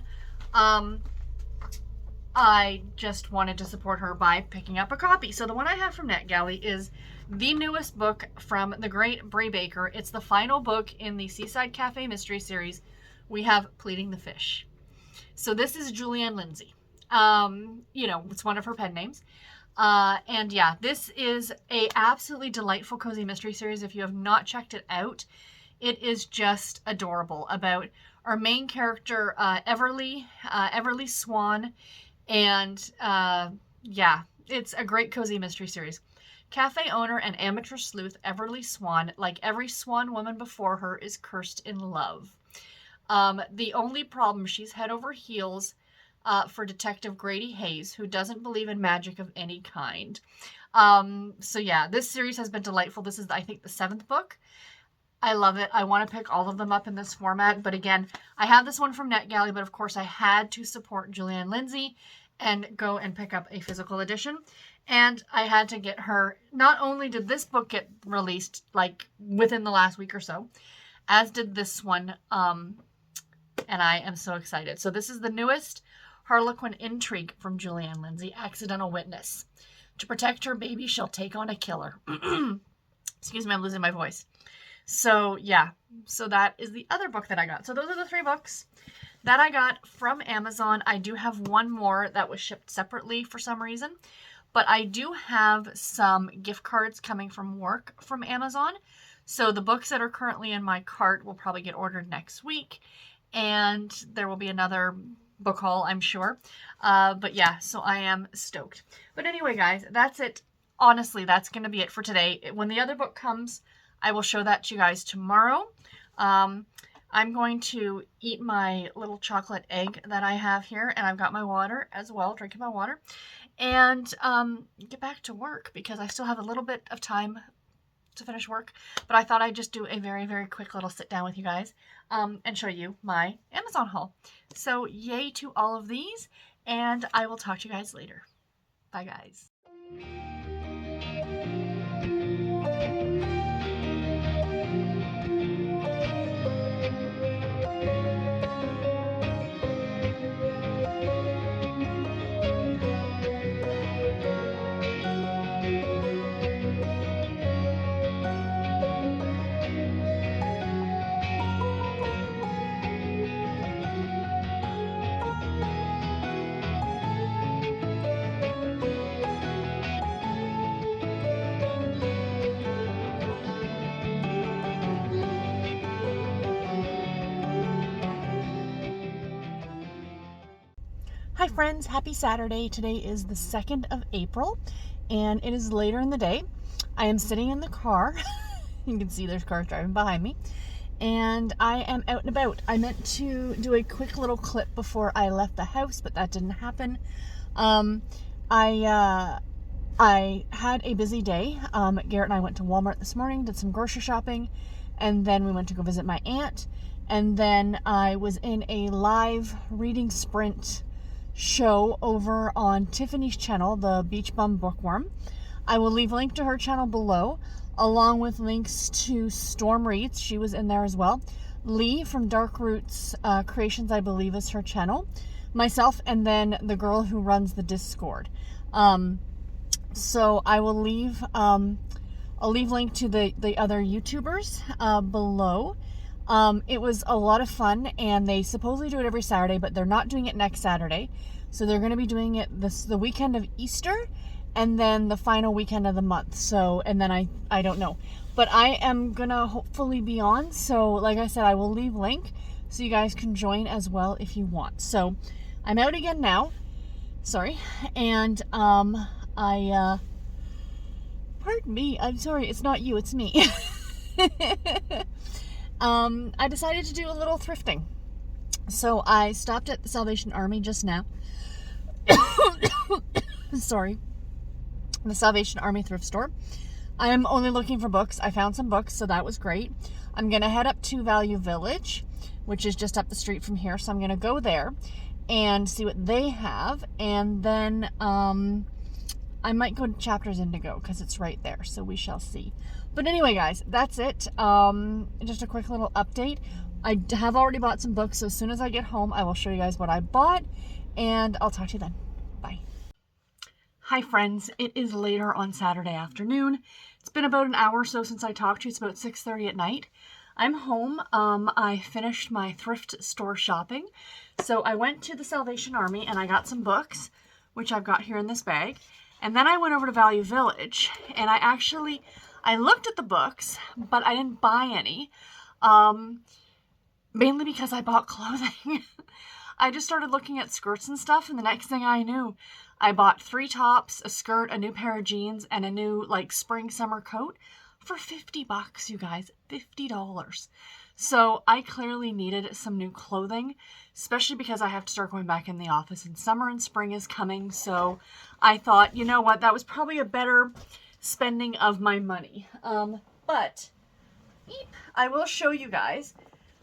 I just wanted to support her by picking up a copy. So the one I have from NetGalley is the newest book from the great Brie Baker. It's the final book in the Seaside Cafe Mystery Series. We have Pleading the Fish. So this is Julianne Lindsay. You know, it's one of her pen names. And yeah, this is a absolutely delightful cozy mystery series. If you have not checked it out, it is just adorable, about our main character, Everly Swan. And yeah, it's a great cozy mystery series. Cafe owner and amateur sleuth Everly Swan, like every swan woman before her, is cursed in love. The only problem, she's head over heels for Detective Grady Hayes, who doesn't believe in magic of any kind. So yeah, this series has been delightful. This is, I think, the 7th book. I love it. I want to pick all of them up in this format. But again, I have this one from NetGalley, but of course I had to support Julianne Lindsay and go and pick up a physical edition. And I had to get her, not only did this book get released like within the last week or so, as did this one, and I am so excited. So this is the newest Harlequin intrigue from Julianne Lindsay, Accidental Witness. To protect her baby, she'll take on a killer. Excuse me, I'm losing my voice. So yeah, so that is the other book that I got. So those are the 3 books that I got from Amazon. I do have one more that was shipped separately for some reason, but I do have some gift cards coming from work from Amazon. So the books that are currently in my cart will probably get ordered next week, and there will be another book haul, I'm sure. But yeah, so I am stoked. But anyway, guys, that's it. Honestly, that's going to be it for today. When the other book comes, I will show that to you guys tomorrow. I'm going to eat my little chocolate egg that I have here, and I've got my water as well, drinking my water, and get back to work because I still have a little bit of time to finish work, but I thought I'd just do a very, very quick little sit down with you guys and show you my Amazon haul. So yay to all of these, and I will talk to you guys later. Bye, guys. Hi friends, happy Saturday. Today is the 2nd of April and it is later in the day. I am sitting in the car. You can see there's cars driving behind me. And I am out and about. I meant to do a quick little clip before I left the house, but that didn't happen. I had a busy day. Garrett and I went to Walmart this morning, did some grocery shopping, and then we went to go visit my aunt. And then I was in a live reading sprint show over on Tiffany's channel, the Beach Bum Bookworm. I will leave a link to her channel below, along with links to Storm Reads. She was in there as well. Lee from Dark Roots Creations, I believe, is her channel. Myself, and then the girl who runs the Discord. So I will leave I'll leave link to the other YouTubers below. It was a lot of fun, and they supposedly do it every Saturday, but they're not doing it next Saturday. So they're going to be doing it the weekend of Easter, and then the final weekend of the month. So, and then I don't know. But I am going to hopefully be on. So, like I said, I will leave link so you guys can join as well if you want. So, I'm out again now. Sorry. And, pardon me. I'm sorry. It's not you. It's me. I decided to do a little thrifting. So I stopped at the Salvation Army just now. Sorry. The Salvation Army thrift store. I am only looking for books. I found some books, so that was great. I'm going to head up to Value Village, which is just up the street from here. So I'm going to go there and see what they have. And then I might go to Chapters Indigo because it's right there. So we shall see. But anyway, guys, that's it. Just a quick little update. I have already bought some books, so as soon as I get home, I will show you guys what I bought, and I'll talk to you then. Bye. Hi, friends. It is later on Saturday afternoon. It's been about an hour or so since I talked to you. It's about 6:30 at night. I'm home. I finished my thrift store shopping. So I went to the Salvation Army, and I got some books, which I've got here in this bag. And then I went over to Value Village, and I looked at the books, but I didn't buy any, mainly because I bought clothing. I just started looking at skirts and stuff, and the next thing I knew, I bought 3 tops, a skirt, a new pair of jeans, and a new, spring summer coat for $50, you guys, $50. So I clearly needed some new clothing, especially because I have to start going back in the office, and summer and spring is coming, so I thought, you know what, that was probably a better spending of my money. But I will show you guys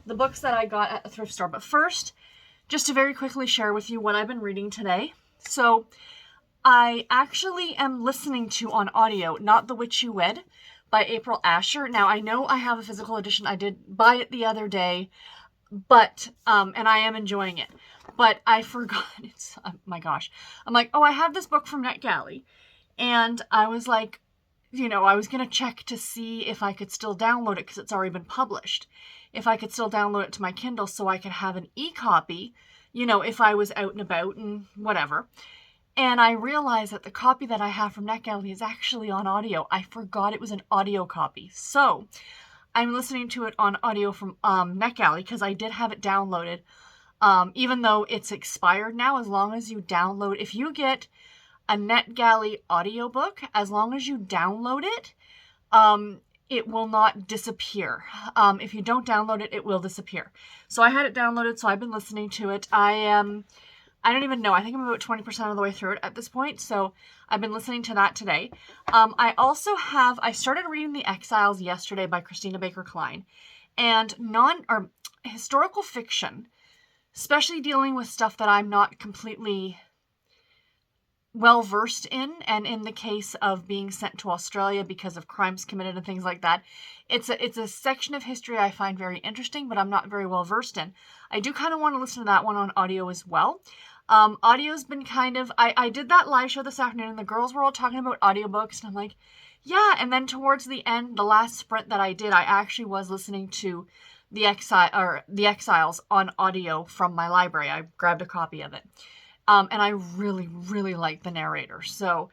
the books that I got at the thrift store. But first, just to very quickly share with you what I've been reading today. So I actually am listening to on audio Not the Witch You Wed by April Asher. Now I know I have a physical edition. I did buy it the other day, But, and I am enjoying it. But I forgot, it's, oh my gosh. I'm like, oh, I have this book from NetGalley. And I was like, I was going to check to see if I could still download it because it's already been published. If I could still download it to my Kindle so I could have an e-copy, if I was out and about and whatever. And I realized that the copy that I have from NetGalley is actually on audio. I forgot it was an audio copy. So I'm listening to it on audio from NetGalley because I did have it downloaded. Even though it's expired now, as long as you download, if you get a NetGalley audiobook, as long as you download it, it will not disappear. If you don't download it, it will disappear. So I had it downloaded, so I've been listening to it. I don't even know. I think I'm about 20% of the way through it at this point. So I've been listening to that today. I started reading The Exiles yesterday by Christina Baker Klein. And historical fiction, especially dealing with stuff that I'm not completely well versed in, and in the case of being sent to Australia because of crimes committed and things like that, it's a section of history I find very interesting, but I'm not very well versed in. I do kind of want to listen to that one on audio as well. Audio's been I did that live show this afternoon, and the girls were all talking about audiobooks, and I'm like, yeah. And then towards the end, the last sprint that I did, I actually was listening to The Exiles on audio from my library. I grabbed a copy of it. And I really, really like the narrator. So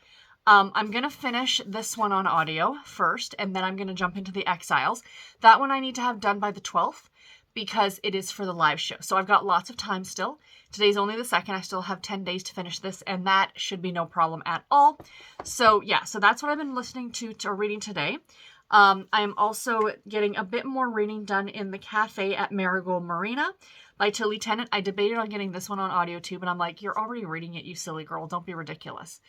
I'm going to finish this one on audio first, and then I'm going to jump into The Exiles. That one I need to have done by the 12th because it is for the live show. So I've got lots of time still. Today's only the 2nd. I still have 10 days to finish this, and that should be no problem at all. So yeah, so that's what I've been listening to or reading today. I'm also getting a bit more reading done in The Cafe at Marigold Marina by Tilly Tennant. I debated on getting this one on audio too, but I'm like, you're already reading it, you silly girl. Don't be ridiculous.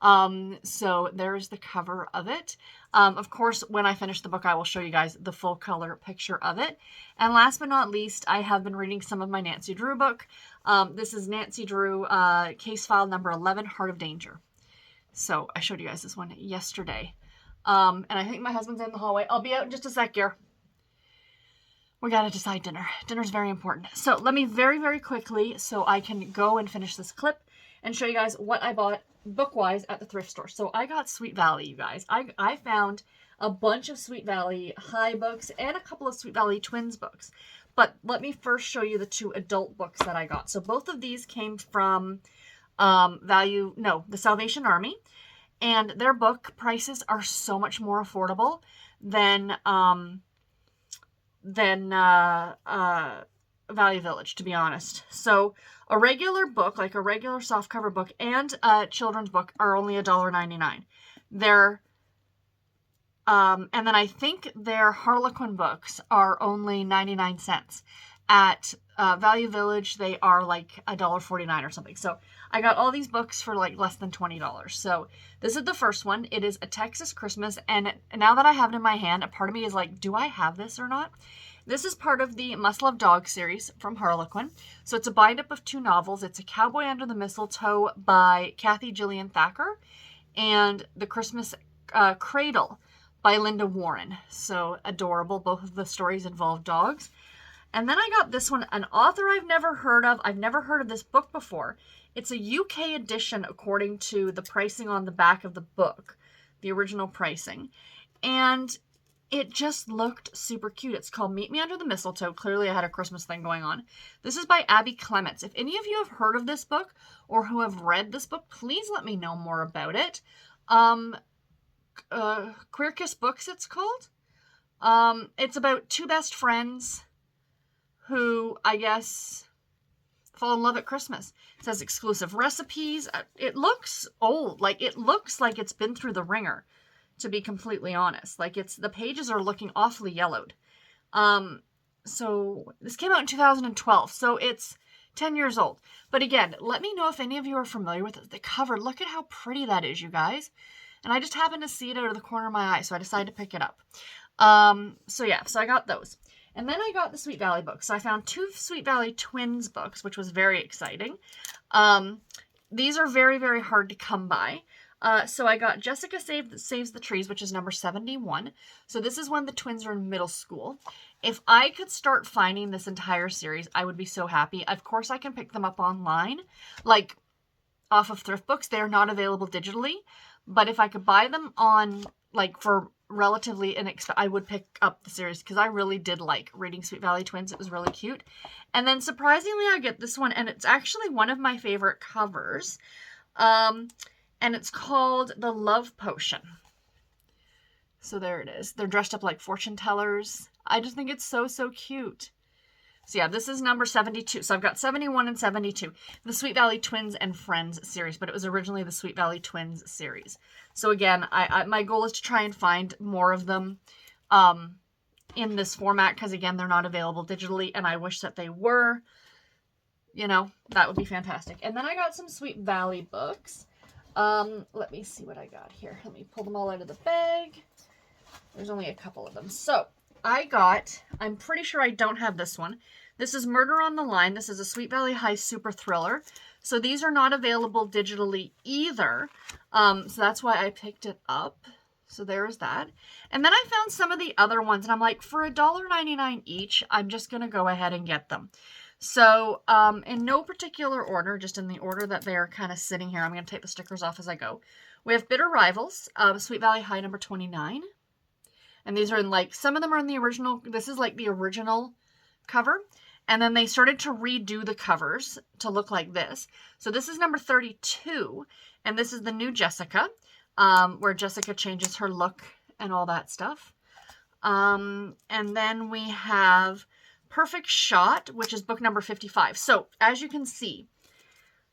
So there's the cover of it. Of course, when I finish the book, I will show you guys the full color picture of it. And last but not least, I have been reading some of my Nancy Drew book. This is Nancy Drew, case file number 11, Heart of Danger. So I showed you guys this one yesterday. And I think my husband's in the hallway. I'll be out in just a sec here. We got to decide dinner. Dinner's very important. So let me very, very quickly, so I can go and finish this clip and show you guys what I bought book-wise at the thrift store. So I got Sweet Valley, you guys. I found a bunch of Sweet Valley High books and a couple of Sweet Valley Twins books. But let me first show you the 2 adult books that I got. So both of these came from the Salvation Army. And their book prices are so much more affordable than Value Village, to be honest. So a regular book, like a regular softcover book, and a children's book are only $1.99. And then I think their Harlequin books are only 99 cents. At Value Village, they are like $1.49 or something. So I got all these books for like less than $20. So this is the first one. It is A Texas Christmas. And now that I have it in my hand, a part of me is like, do I have this or not? This is part of the Must Love Dog series from Harlequin. So it's a bind-up of 2 novels. It's A Cowboy Under the Mistletoe by Kathy Gillian Thacker and The Christmas Cradle by Linda Warren. So adorable. Both of the stories involve dogs. And then I got this one, an author I've never heard of. I've never heard of this book before. It's a UK edition according to the pricing on the back of the book, the original pricing. And it just looked super cute. It's called Meet Me Under the Mistletoe. Clearly I had a Christmas thing going on. This is by Abby Clements. If any of you have heard of this book or who have read this book, please let me know more about it. Queer Kiss Books, it's called. It's about 2 best friends who, I guess, fall in love at Christmas. It says exclusive recipes. It looks old. Like, it looks like it's been through the ringer, to be completely honest. Like, the pages are looking awfully yellowed. So this came out in 2012, so it's 10 years old. But again, let me know if any of you are familiar with the cover. Look at how pretty that is, you guys. And I just happened to see it out of the corner of my eye, so I decided to pick it up. So I got those. And then I got the Sweet Valley books. So I found 2 Sweet Valley Twins books, which was very exciting. These are very, very hard to come by. So I got Jessica Saves the Trees, which is number 71. So this is when the twins are in middle school. If I could start finding this entire series, I would be so happy. Of course, I can pick them up online, like off of thrift books. They're not available digitally, but if I could buy them on, like, for relatively inexpensive, I would pick up the series because I really did like reading Sweet Valley Twins. It was really cute. And then surprisingly, I get this one, and it's actually one of my favorite covers. And it's called The Love Potion. So there it is. They're dressed up like fortune tellers. I just think it's so, so cute. So yeah, this is number 72. So I've got 71 and 72. The Sweet Valley Twins and Friends series, but it was originally the Sweet Valley Twins series. So again, my goal is to try and find more of them in this format, because again, they're not available digitally, and I wish that they were. You know, that would be fantastic. And then I got some Sweet Valley books. Let me see what I got here. Let me pull them all out of the bag. There's only a couple of them. So I got, I'm pretty sure I don't have this one. This is Murder on the Line. This is a Sweet Valley High super thriller. So these are not available digitally either. So that's why I picked it up. So there's that. And then I found some of the other ones, and I'm like, for $1.99 each, I'm just going to go ahead and get them. So in no particular order, just in the order that they're kind of sitting here, I'm going to take the stickers off as I go. We have Bitter Rivals, Sweet Valley High number 29. And these are in, like, some of them are in the original. This is like the original cover. And then they started to redo the covers to look like this. So this is number 32. And this is the new Jessica, where Jessica changes her look and all that stuff. And then we have Perfect Shot, which is book number 55. So as you can see,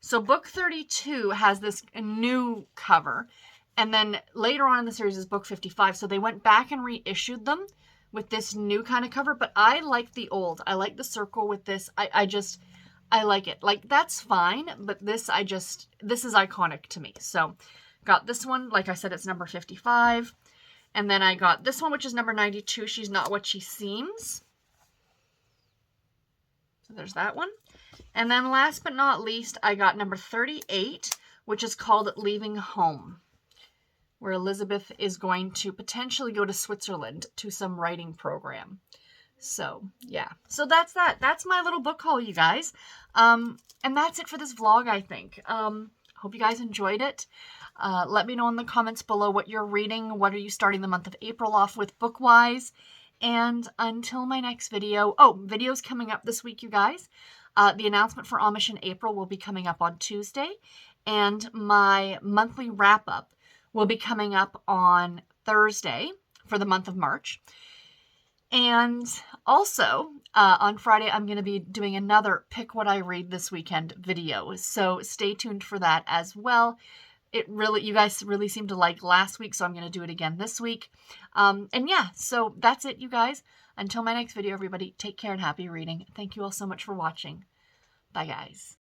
so book 32 has this new cover. And then later on in the series is book 55. So they went back and reissued them with this new kind of cover. But I like the old. I like the circle with this. I like it. Like, that's fine. But this is iconic to me. So got this one. Like I said, it's number 55. And then I got this one, which is number 92. She's Not What She Seems. So there's that one. And then last but not least, I got number 38, which is called Leaving Home, where Elizabeth is going to potentially go to Switzerland to some writing program. So, yeah. So that's that. That's my little book haul, you guys. And that's it for this vlog, I think. Hope you guys enjoyed it. Let me know in the comments below what you're reading. What are you starting the month of April off with book-wise? And until my next video. Oh, videos coming up this week, you guys. The announcement for Amish in April will be coming up on Tuesday. And my monthly wrap-up will be coming up on Thursday for the month of March. And also, on Friday, I'm going to be doing another Pick What I Read This Weekend video. So stay tuned for that as well. You guys really seemed to like last week, so I'm going to do it again this week. And yeah, so that's it, you guys. Until my next video, everybody, take care and happy reading. Thank you all so much for watching. Bye, guys.